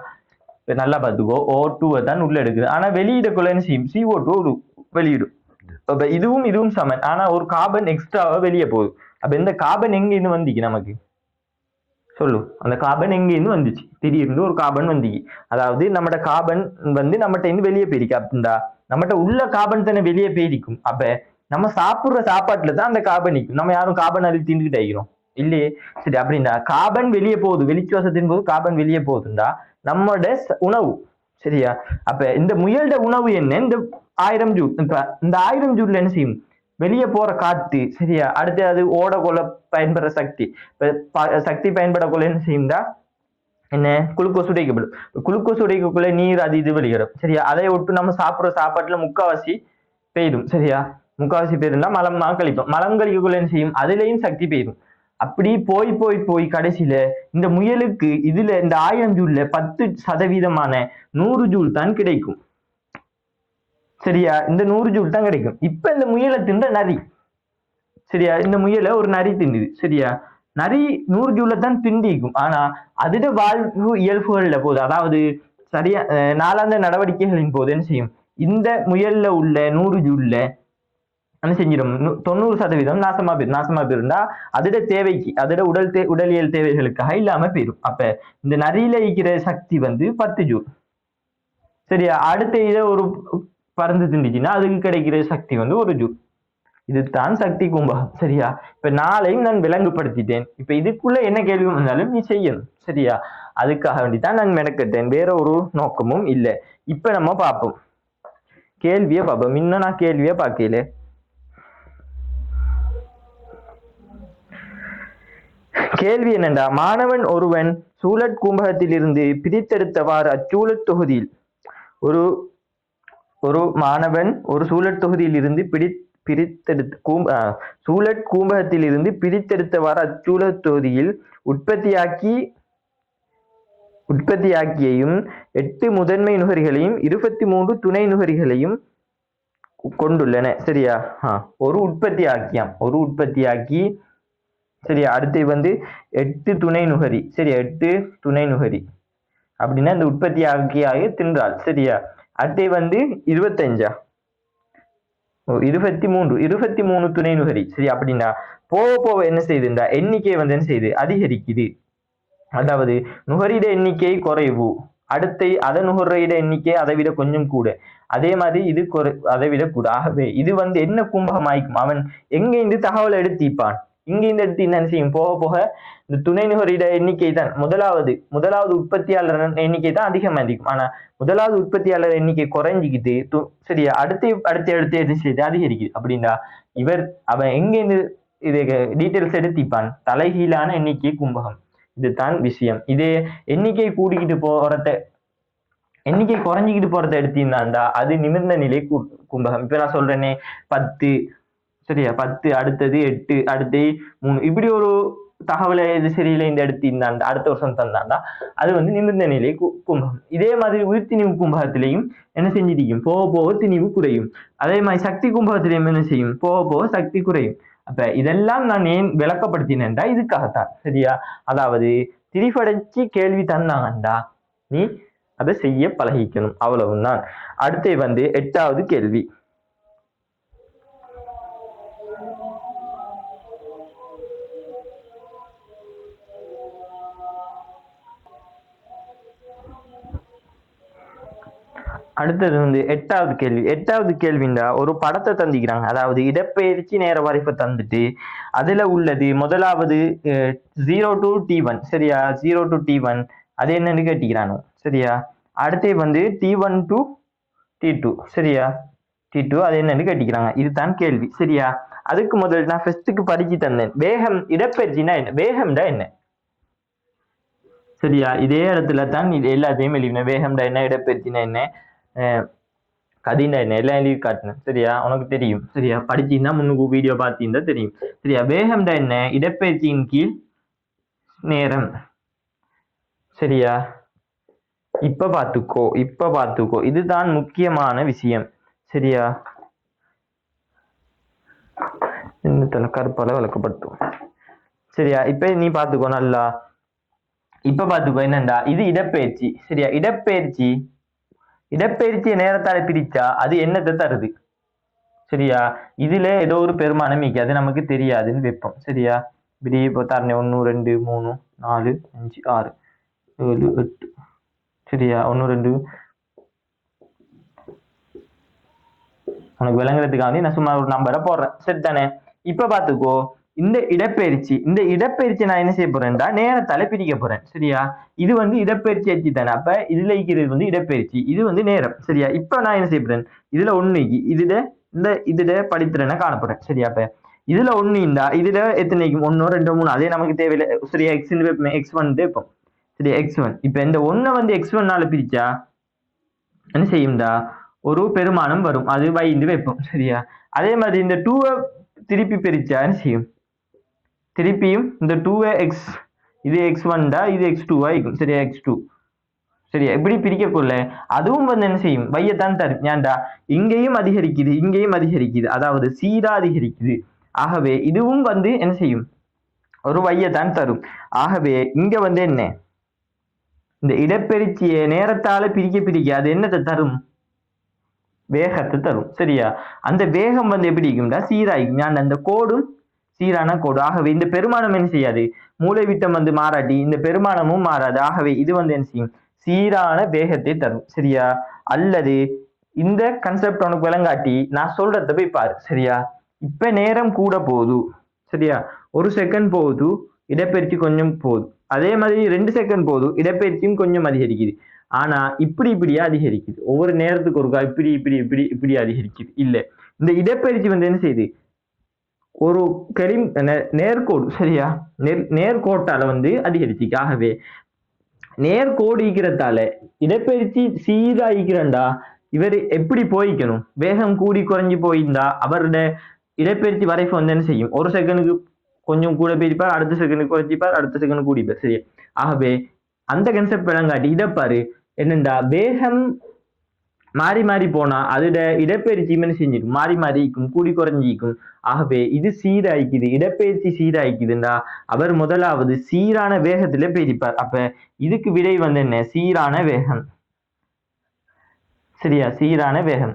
Speaker 1: இப்ப நல்லா பார்த்துக்கோ, O2 தான் உள்ள எடுக்குது, ஆனா வெளியிடக்குள்ள என்ன செய்யும், CO2 வெளியிடும். இப்ப இதுவும் சமன், ஆனா ஒரு கார்பன் எக்ஸ்ட்ராவா வெளியே போகுது. அப்ப இந்த கார்பன் எங்க இருந்து வந்துச்சு நமக்கு சொல்லு, அந்த கார்பன் எங்க இருந்து வந்துச்சு, திடீர்னு ஒரு கார்பன் வந்துச்சு, அதாவது நம்மட கார்பன் வந்து நம்மகிட்ட இருந்து வெளியே போயிருக்கா. அப்படின்டா நம்மகிட்ட உள்ள கார்பன் தானே வெளியே போயிருக்கும். அப்ப நம்ம சாப்பிடுற சாப்பாட்டுல தான் அந்த கார்பன் நிற்கும், நம்ம யாரும் கார்பன் அள்ளி தின்னுக்கிட்டு ஆகிறோம் இல்லையே சரி. அப்படின்னா கார்பன் வெளியே போகுது, வெளிச்சுவாசத்தின் போது கார்பன் வெளியே போகுதுண்டா நம்மோட உணவு சரியா. அப்ப இந்த முயலோட உணவு என்ன, இந்த 1000 ஜூல். இப்ப இந்த 1000 ஜூல்ல என்ன செய்யும், வெளியே போற காத்து சரியா. அடுத்து அது ஓட கொள்ள பயன்படுற சக்தி, சக்தி பயன்பட கொள்ள என்ன செய்யும்டா, என்ன குளுக்கோஸ் உடைக்கப்படும். குளுக்கோஸ் உடைக்கக்குள்ள நீர் அது இது வெளியிடும் சரியா. அதை விட்டு நம்ம சாப்பிடுற சாப்பாட்டுல முக்காவாசி பெய்யும் சரியா. முக்காவாசி பேருந்தா மலம் கழிப்போம், மலம் கழிக்கக்குள்ள என்ன செய்யும், அதுலயும் சக்தி பெய்யும். அப்படி போய் போய் போய் கடைசியில இந்த முயலுக்கு இதுல இந்த 1000 ஜூல்ல 10% 100 ஜூல் தான் கிடைக்கும். சரியா? இந்த 100 ஜூல் தான் கிடைக்கும். இப்ப இந்த முயலை தின்ற நரி, சரியா? இந்த முயலை ஒரு நரி தின்னுது, சரியா? நரி 100 ஜூல தான் திண்டிக்கும். ஆனா அதோட வாழ்வு இயல்புகள்ல போது, அதாவது சரியா நாளாந்த நடவடிக்கைகளின் போது என்ன செய்யும், இந்த முயல்ல உள்ள 100 ஜூல்ல என்ன செஞ்சிடும், 90% நாசமா போயிருந்தா அதோட தேவைக்கு, அதோட உடலியல் தேவைகளுக்காக இல்லாம போயிடும். அப்ப இந்த நரியில இருக்கிற சக்தி 10 ஜூல், சரியா? அடுத்த இதை ஒரு பறந்து திண்டிச்சுன்னா அதுக்கு கிடைக்கிற சக்தி 1 ஜூல். இதுதான் சக்தி கும்பகம், சரியா? இப்ப நாளையும் நான் விளங்குபடுத்திட்டேன். இப்ப இதுக்குள்ள என்ன கேள்வி வந்தாலும் நீ செய்யணும், சரியா? அதுக்காக வேண்டித்தான் நான் மெனக்கட்டேன், வேற ஒரு நோக்கமும் இல்லை. இப்ப நம்ம பார்ப்போம், கேள்வியை பார்ப்போம். இன்னும் நான் கேள்வியை பார்க்கல. கேள்வி என்னண்டா, மாணவன் ஒருவன் சூழற் கும்பகத்தில் இருந்து பிரித்தெடுத்தவாறு அச்சூழற் தொகுதியில் ஒரு மாணவன் ஒரு சூழற் தொகுதியில் இருந்து சூழற் கூம்பகத்தில் இருந்து பிரித்தெடுத்தவாறு அச்சூழற் தொகுதியில் உற்பத்தியாக்கியையும் 8 முதன்மை நுகரிகளையும் 23 துணை நுகரிகளையும் கொண்டுள்ளன, சரியா? ஒரு உற்பத்தியாக்கி, சரியா? அடுத்து 8 துணை நுகரி, சரியா? 8 துணை நுகரி அப்படின்னா இந்த உற்பத்தியாக்கியாக தின்றாள், சரியா? அடுத்து 25 23 துணை நுகரி, சரி? அப்படின்னா போக போக என்ன செய்யுதுண்டா, எண்ணிக்கை என்ன செய்யுது, அதிகரிக்குது. அதாவது நுகரிட எண்ணிக்கை குறைவு, அடுத்து அதை நுகர்ற எண்ணிக்கை அதை விட கொஞ்சம் கூட, அதே மாதிரி இது அதை விட கூட. ஆகவே இது என்ன கும்பகம் ஆயிக்கும், அவன் எங்க இருந்து தகவலை எடுத்திப்பான், இங்க இருந்து எடுத்து என்ன செய்யும், போக போக இந்த துணை நுகரிட எண்ணிக்கை தான் முதலாவது உற்பத்தியாளர் எண்ணிக்கை தான் அதிகமாதிக்கும். ஆனா முதலாவது உற்பத்தியாளர் எண்ணிக்கை குறைஞ்சிக்கிட்டு, சரியா? அடுத்து என்ன செய்யுது, அதிகரிக்குது. அப்படின்னா அவன் எங்க இருந்து இது டீட்டெயில்ஸ் எடுத்திப்பான், தலைகீழான எண்ணிக்கை கும்பகம். இதுதான் விஷயம். இதே எண்ணிக்கை கூடிக்கிட்டு போறத, எண்ணிக்கை குறைஞ்சிக்கிட்டு போறத எடுத்தீங்கன்னா அது நிமிர்ந்த நிலை கும்பகம். இப்ப நான் சொல்றேனே 10, சரியா? 10 அடுத்தது 8 அடுத்து 3, இப்படி ஒரு தகவலை இது சரியில்லை இந்த எடுத்திருந்தாண்டா அடுத்த வருஷம் தந்தாண்டா அது நிமிர்ந்த நிலை கும்பகம். இதே மாதிரி உயிர் திணிவு கும்பகத்திலையும் என்ன செஞ்சிருக்கும், போக போக திணிவு குறையும். அதே மாதிரி சக்தி கும்பகத்திலையும் என்ன செய்யும், போக போக சக்தி குறையும். அப்ப இதெல்லாம் நான் ஏன் விளக்கப்படுத்தினேன்டா இதுக்காகத்தான், சரியா? அதாவது திரிபடைச்சு கேள்வி தந்தாங்கண்டா நீ அதை செய்ய பழகிக்கணும், அவ்வளவுதான். அடுத்து 8வது கேள்வி. அடுத்தது 8வது கேள்வி. 8வது கேள்விண்டா ஒரு படத்தை தந்திக்கிறாங்க, அதாவது இடப்பெயர்ச்சி நேர வரைப்பு தந்துட்டு அதுல உள்ளது முதலாவது 0 to T1, சரியா? 0 to T1 அது என்னன்னு கேட்டிக்கிறானோ, சரியா? அடுத்து T1 to T2, சரியா? T2 அது என்னன்னு கேட்டிக்கிறாங்க. இதுதான் கேள்வி, சரியா? அதுக்கு முதல் நான் ஃபர்ஸ்ட்டுக்கு படிச்சு தந்தேன், வேகம் இடப்பெயர்ச்சினா என்ன, வேகம்டா என்ன, சரியா? இதே இடத்துல தான் எல்லாத்தையும் எழுதினேன். வேகம்டா என்ன, இடப்பெயர்ச்சினா என்ன, கதிண்டா என்ன, எல்லாம் எழுதி காட்டினேன், சரியா? உனக்கு தெரியும், சரியா? படிச்சீங்கன்னா முன்னுக்கு வீடியோ பார்த்தீங்கன்னா தெரியும், சரியா? வேகம்டா என்ன, இடப்பெயர்ச்சியின் கீழ் நேரம், சரியா? இப்ப பார்த்துக்கோ, இதுதான் முக்கியமான விஷயம், சரியா? கருப்பால விளக்கப்படுத்தும், சரியா? இப்ப நீ பார்த்துக்கோ நல்லா. இப்ப பார்த்துக்கோ என்னண்டா, இது இடப்பெயர்ச்சி, சரியா? இடப்பெயர்ச்சியை நேரத்தால பிரிச்சா அது என்னத்தை தருது, சரியா? இதுல ஏதோ ஒரு பெருமானம் மிக்க அது நமக்கு தெரியாதுன்னு வைப்போம், சரியா? இப்படி இப்போ தரேன் 1 2 3 4 5 6 7 8, சரியா? 1 2 உனக்கு விளங்குறதுக்காக நான் சும்மா ஒரு நம்பரை போடுறேன், சரி தானே? இப்ப பார்த்துக்கோ, இந்த இடப்பெயர்ச்சி நான் என்ன செய்ய போறேன்டா, நேரத்தால பிரிக்க போறேன், சரியா? இது இடப்பெயர்ச்சி ஆச்சு தானே, அப்ப இதுல இருக்கிறது இடப்பெயர்ச்சி, இது நேரம், சரியா? இப்ப நான் என்ன செய்ய போறேன், இதுல 1 இதுல படித்திறனை காணப்படுறேன், சரியா? அப்ப இதுல 1 இந்தா இதுல எத்தனைக்கும் 1 2 3 அதே நமக்கு தேவையில்லை, சரியா? x1 வைப்போம், சரியா? x1 இப்ப இந்த 1 x1 பிரிச்சா என்ன செய்யும்டா, ஒரு பெருமானம் வரும், அது வைந்து வைப்போம், சரியா? அதே மாதிரி இந்த 2 திருப்பி பிரிச்சா என்ன செய்யும், திருப்பியும் இந்த 2x இது x1 இது x2 ஆயிக்கும் சரியா x2 சரியா எப்படி பிரிக்கக்குள்ள அதுவும் வந்து என்ன செய்யும் வையத்தான் தரும் ஏன்டா இங்கேயும் அதிகரிக்குது அதாவது சீரா அதிகரிக்குது ஆகவே இதுவும் வந்து என்ன செய்யும் ஒரு வையத்தான் தரும் ஆகவே இங்க வந்து என்ன இந்த இடப்பெயர்ச்சியை நேரத்தால பிரிக்க அது என்னத்தை தரும் வேகத்தை தரும் சரியா அந்த வேகம் வந்து எப்படி இருக்கும்டா சீராயிக்கும் ஏன் அந்த கோடும் சீரான கோடு ஆகவே இந்த பெருமானம் என்ன செய்யாது மூளைவிட்டம் வந்து மாறாட்டி இந்த பெருமானமும் மாறாது ஆகவே இது வந்து என்ன செய்யும் சீரான வேகத்தை தரும் சரியா அல்லது இந்த கன்செப்ட் உனக்கு விளங்காட்டி நான் சொல்றத போய் பாரு சரியா இப்ப நேரம் கூட போகுது சரியா 1 செகண்ட் போகுது இடப்பெயர்ச்சி கொஞ்சம் போகுது அதே மாதிரி 2 செகண்ட் போகுது இடப்பெயர்ச்சியும் கொஞ்சம் அதிகரிக்குது ஆனா இப்படியா அதிகரிக்குது ஒவ்வொரு நேரத்துக்கு ஒருக்கா இப்படி அதிகரிக்குது இல்ல இந்த இடப்பெயர்ச்சி வந்து என்ன செய்யுது ஒரு நேர்கோடு சரியா நேர்கோட்டால வந்து அதிகரிச்சுக்கு ஆகவே நேர்கோடு ஈக்கிறதால இடப்பெயர்ச்சி சீரா ஈக்கிறண்டா இவர் எப்படி போய்க்கணும் வேகம் கூடி குறைஞ்சி போயிருந்தா அவருடைய இடப்பெயர்ச்சி வரைப்பு வந்து என்ன செய்யும் 1 செகண்டுக்கு கொஞ்சம் கூட பிரிப்பார் அடுத்த செகண்ட் குறைச்சிப்பார் அடுத்த செகண்ட் கூடிப்பார் சரியா ஆகவே அந்த கன்செப்ட் விளங்காட்டி இதை பாரு என்னண்டா வேகம் மாறி போனா அதோட இடப்பெயர்ச்சி என்ன செஞ்சிடும் மாறிக்கும் கூடி குறைஞ்சிக்கும் ஆகவே இது சீராய்க்குது இடப்பெயர்ச்சி சீராய்க்குதுண்டா அவர் முதலாவது சீரான வேகத்துல பிரிப்பார் அப்ப இதுக்கு விடை வந்து என்ன சீரான வேகம் சரியா சீரான வேகம்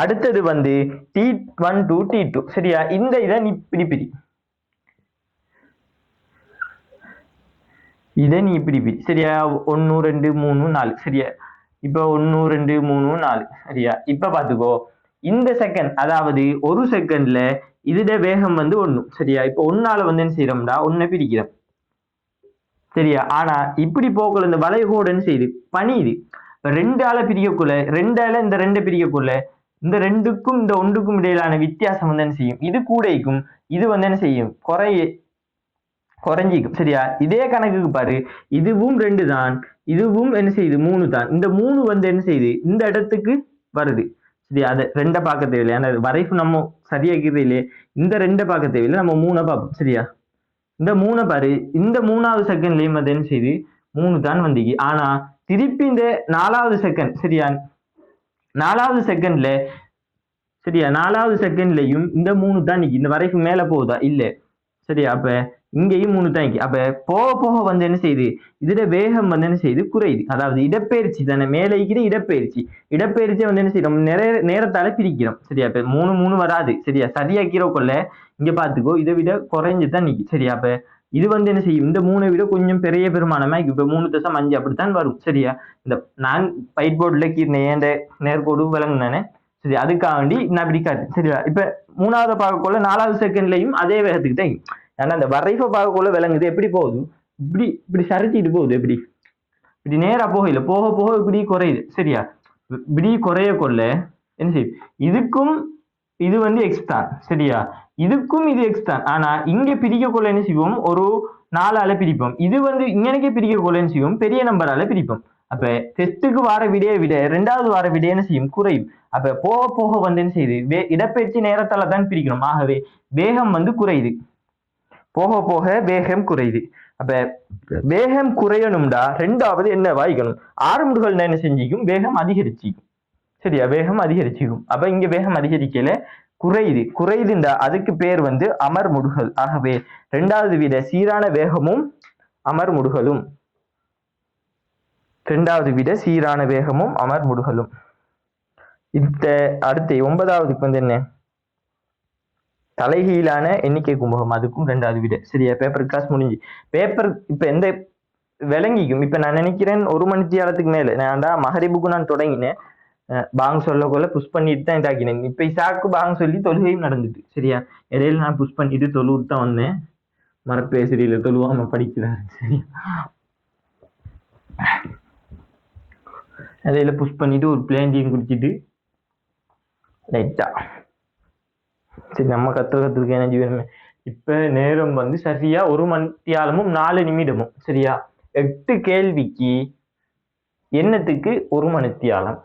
Speaker 1: அடுத்தது வந்து T1 to T2 சரியா இந்த இதை நீ பிரி இதை நீ பிரி சரியா 1 2 3 4 சரியா இப்ப 1 2 3 4 சரியா இப்ப பாத்துக்கோ இந்த செகண்ட் அதாவது 1 செகண்ட்ல இதோட வேகம் வந்து 1 சரியா இப்ப 1ஆல வந்து என்ன செய்யறோம்டா 1 பிரிக்கிறோம் சரியா ஆனா இப்படி போகல இந்த வளைகோடுன்னு செய்யுது பணியுது 2ஆல பிரிக்கக்குள்ள 2ஆல இந்த 2 பிரிக்கக்குள்ள இந்த 2க்கும் இந்த 1க்கும் இடையிலான வித்தியாசம் வந்து என்ன செய்யும் இது கூடைக்கும் இது வந்து என்ன செய்யும் குறைஞ்சிக்கும் சரியா இதே கணக்குக்கு பாரு இதுவும் 2 தான் இதுவும் என்ன செய்யுது 3 தான் இந்த 3 வந்து என்ன செய்யுது இந்த இடத்துக்கு வருது சரியா அதை 2 பார்க்க தேவையில்லை ஏன்னா வரைப்பு நம்ம சரியாக்கிறது இல்லையே இந்த 2 பார்க்க தேவையில்லை நம்ம 3 பார்ப்போம் சரியா இந்த 3 பாரு இந்த 3வது செகண்ட்லயும் அது என்ன செய்யுது 3 தான் வந்தீங்க ஆனா திருப்பி இந்த 4வது செகண்ட் சரியா 4வது செகண்ட்ல சரியா 4வது செகண்ட்லயும் இந்த 3 தான் நிக்கி இந்த வரைப்பு மேல போகுதா இல்ல சரியா அப்ப இங்கேயும் 3 தான் அப்ப போக வந்து என்ன செய்யுது இதுல வேகம் வந்து என்ன செய்யுது குறையுது அதாவது இடப்பெயர்ச்சி தானே மேலே இடப்பெயர்ச்சியை வந்து என்ன செய்யறோம் நேரத்தால பிரிக்கிறோம் சரியா இப்ப 3 வராது சரியா சரியாக்கிற கொள்ள இங்க பாத்துக்கோ இதை விட குறைஞ்சுதான் நிக்கி சரியா அப்ப இது வந்து என்ன செய்யும் இந்த 3 விட கொஞ்சம் பெரிய பெருமானமா இப்ப 3.5 அப்படித்தான் வரும் சரியா இந்த நான் பைட் போர்டுல கீர்னேன் நேர்கோடு விளங்குனானே சரி அதுக்காக வேண்டி நான் பிடிக்காது சரியா இப்ப 3வது பார்க்கக்குள்ள 4வது செகண்ட்லயும் அதே வேகத்துக்கு தான் ஏன்னா அந்த வரைப்பை பார்க்கக்குள்ள விளங்குது எப்படி போகுது இப்படி சரிச்சிட்டு போகுது இப்படி நேரா போக இப்படி குறையுது சரியா இப்படி குறைய கொள்ள என்ன செய்யும் இதுக்கும் இது வந்து எக்ஸ் தான் சரியா இதுக்கும் இது எக்ஸ் தான் ஆனா இங்க பிரிக்க கொள்ள என்ன செய்வோம் ஒரு 4ஆல பிரிப்போம் இது வந்து இங்கனக்கே பிரிக்க கொள்ள என்ன செய்வோம் பெரிய நம்பரால பிரிப்போம் அப்ப டெஸ்ட்டுக்கு வார விடையை விட 2வது வார விட என்ன செய்யும் குறையும் அப்ப போக வந்து என்ன செய்யுது இடப்பெயர்ச்சி நேரத்தால தான் பிரிக்கணும் ஆகவே வேகம் வந்து குறையுது போக வேகம் குறையுது அப்ப வேகம் குறையணும்டா 2வது என்ன வாய்க்கணும் ஆரம்புகள் என்ன செஞ்சிக்கும் வேகம் அதிகரிச்சிக்கும் சரியா வேகம் அதிகரிச்சிக்கும் அப்ப இங்க வேகம் அதிகரிக்கல குறையுதுண்டா அதுக்கு பேர் வந்து அமர்முடுகல் ஆகவே 2வது விட சீரான வேகமும் அமர்முடுகலும் 2வது விட சீரான வேகமும் அமர்முடுகலும் இந்த அடுத்து 9வதுக்கு வந்து என்ன தலைகீழான எண்ணிக்கை கும்பகம் அதுக்கும் 2வது விட சரியா பேப்பர் கிளாஸ் முடிஞ்சு பேப்பர் இப்ப எந்த விளங்கிக்கும் இப்ப நான் நினைக்கிறேன் 1 மணித்தியாலத்துக்கு மேல நான்டா மகரிபுக்கு நான் தொடங்கினேன் பாங்க சொல்லக்குள்ள புஷ் பண்ணிட்டு தான் இதாக்கினேன் இப்ப இசாக்கு பாங்க சொல்லி தொழுகையும் நடந்துட்டு சரியா இடையில நான் புஷ் பண்ணிட்டு தொழுவிட்டு தான் வந்தேன் மரப்பேசரியில தொழுவாம படிக்கிறாரு சரியா இடையில புஷ் பண்ணிட்டு ஒரு பிளேஞ்சியும் குடிச்சிட்டு லைட்டா சரி நம்ம கத்துறதுக்கு எனர்ஜி வேணுமே இப்ப நேரம் வந்து சரியா 1 மணித்தியாலமும் 4 நிமிடமும் சரியா 8 கேள்விக்கு எண்ணத்துக்கு 1 மணித்தியாலம்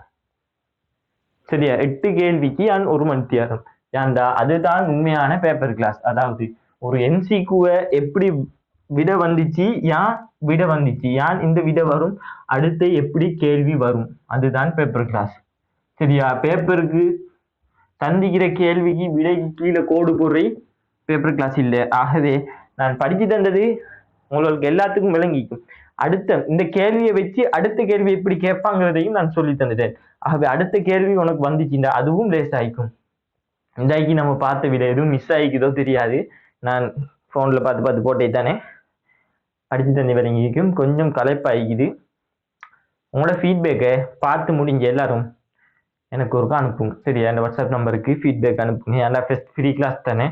Speaker 1: சரியா 8 கேள்விக்கு 1 மணித்தியாலம் ஏன்டா அதுதான் உண்மையான பேப்பர் கிளாஸ். அதாவது ஒரு எம்சிக்யூவை எப்படி விட வந்துச்சு, யான் விட வந்துச்சு, யான் இந்த விட வரும், அடுத்து எப்படி கேள்வி வரும், அதுதான் பேப்பர் கிளாஸ். சரியா? பேப்பருக்கு சந்திக்கிற கேள்விக்கு விடைக்கு கீழே கோடு போடுறி பேப்பர் கிளாஸ் இல்லை. ஆகவே நான் படிச்சு தந்தது உங்களுக்கு எல்லாத்துக்கும் விளங்கிக்கும். அடுத்த இந்த கேள்வியை வச்சு அடுத்த கேள்வி எப்படி கேட்பாங்கிறதையும் நான் சொல்லி தந்துட்டேன். ஆகவே அடுத்த கேள்வி உனக்கு வந்துச்சுண்டா அதுவும் லேஸ் ஆயிக்கும். இன்றைக்கு நம்ம பார்த்த விட எதுவும் மிஸ் ஆகிக்குதோ தெரியாது. நான் ஃபோனில் பார்த்து பார்த்து போட்டே தானே படிச்சு தந்தி விளங்கிக்கும். கொஞ்சம் களைப்பாகிக்குது. உங்களோட ஃபீட்பேக்கை பார்த்து முடிஞ்ச எல்லாரும் எனக்கு ஒருக்கா அனுப்புங்க. சரியா? அந்த வாட்ஸ்அப் நம்பருக்கு ஃபீட்பேக் அனுப்புங்க. ஏன்னா ஃபர்ஸ்ட் ஃப்ரீ கிளாஸ் தானே.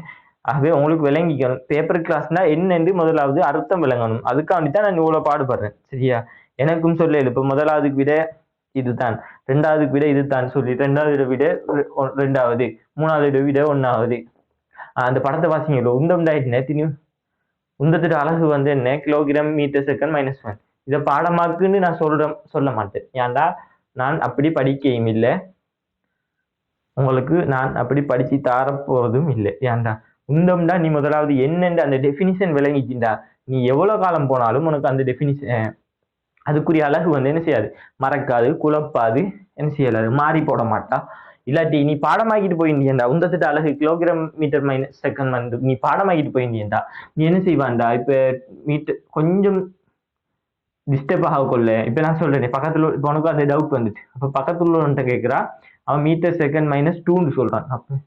Speaker 1: ஆகவே உங்களுக்கு விளங்கிக்கணும். பேப்பர் கிளாஸ்னா என்னென்று முதலாவது அர்த்தம் விளங்கணும். அதுக்காண்டி தான் நான் இவ்வளோ பாடுபடுறேன். சரியா? எனக்கும் சொல்ல இப்போ முதலாவதுக்கு விட இதுதான், ரெண்டாவதுக்கு விட இதுதான் சொல்லி ரெண்டாவது விட ரெண்டாவது, மூணாவது விட ஒன்றாவது. அந்த படத்தை வாசிங்களோ உந்தம்டாயிட்டு தினியும் உந்தத்தோட அழகு வந்து என்ன கிலோகிராம் மீட்டர் செகண்ட் -1. இதை பாடமாக்குன்னு நான் சொல்ல மாட்டேன். ஏன்டா நான் அப்படி படிக்கையும் இல்லை, உங்களுக்கு நான் அப்படி படிச்சு தரப்போறதும் இல்லை. ஏன்டா உந்தம்டா நீ முதலாவது என்னென்று அந்த டெஃபினிஷன் விளங்கிக்கிண்டா நீ எவ்வளவு காலம் போனாலும் உனக்கு அந்த டெஃபினிஷன் அதுக்குரிய அழகு வந்து என்ன செய்யாது, மறக்காது, குழப்பாது, என்ன செய்யலாது, மாறி போட மாட்டா. இல்லாட்டி நீ பாடமாக்கிட்டு போயிருந்தியண்டா உந்தத்திட்ட அழகு கிலோகிராம் மீட்டர் -செகண்ட் வந்து நீ பாடமாக்கிட்டு போயிருந்தியண்டா நீ என்ன செய்வான்டா இப்ப மீட்டர் கொஞ்சம் டிஸ்டர்ப் ஆக கொள்ள. இப்ப நான் சொல்றேன் பக்கத்துல இப்போ உனக்கு அந்த டவுட் வந்துட்டு அப்ப பக்கத்துல உள்ளவன்ட்ட கேட்கிறா, அவன் மீட்டர் செகண்ட் -2ன்னு சொல்றான். அப்ப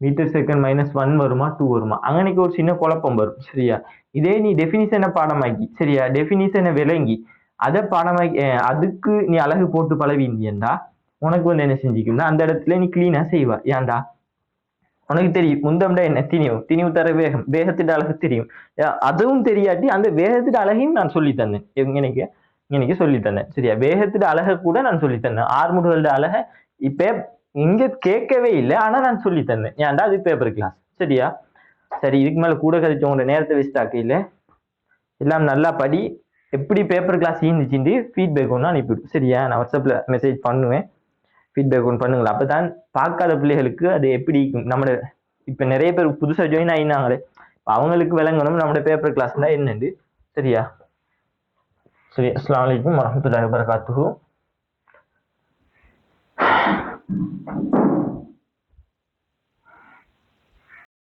Speaker 1: மீட்டர் செகண்ட் -1 வருமா 2 வருமா, அங்கனைக்கு ஒரு சின்ன குழப்பம் வரும். சரியா? இதே நீ டெஃபினிஷனை பாடமாக்கி, சரியா, டெஃபினிஷனை விளங்கி அதை பாடமாக்கி அதுக்கு நீ அழகு போட்டு பழவிந்தியண்டா உனக்கு வந்து என்ன செஞ்சுக்கும்னா அந்த இடத்துல நீ கிளீனா செய்வா. ஏன்டா உனக்கு தெரியும் முந்தம்டா என்ன திணிவு தர வேகம், வேகத்தின் அழகு தெரியும். அதுவும் தெரியாட்டி அந்த வேகத்தின் அழகையும் நான் சொல்லி தந்தேன். எனக்கு சொல்லி தந்தேன். சரியா? வேகத்தின் அழகை கூட நான் சொல்லி தந்தேன். ஆறுமுகங்களோட அழகை இப்ப இங்க கேட்கவே இல்லை, ஆனா நான் சொல்லி தந்தேன். ஏன்டா அது பேப்பர் கிளாஸ். சரியா? சரி, இதுக்கு மேல கூட கழிச்சவங்களோட நேரத்தை வேஸ்ட் இல்லை, எல்லாம் நல்லா படி. எப்படி பேப்பர் கிளாஸ் இருந்துச்சு ஃபீட்பேக் ஒன்று அனுப்பிவிடும். சரியா? நான் வாட்ஸ்அப்ல மெசேஜ் பண்ணுவேன், ஃபீட்பேக் ஒன்று பண்ணுங்களா. அப்பதான் பார்க்காத பிள்ளைகளுக்கு அது எப்படி நம்ம இப்ப நிறைய பேர் புதுசா ஜாயின் ஆயினாங்களே அவங்களுக்கு விளங்கணும் நம்மளோட பேப்பர் கிளாஸ்ல என்னது. சரியா? சரி, அஸ்ஸலாமு அலைக்கும் வரஹ்மத்துல்லாஹி வபரகாத்துஹு.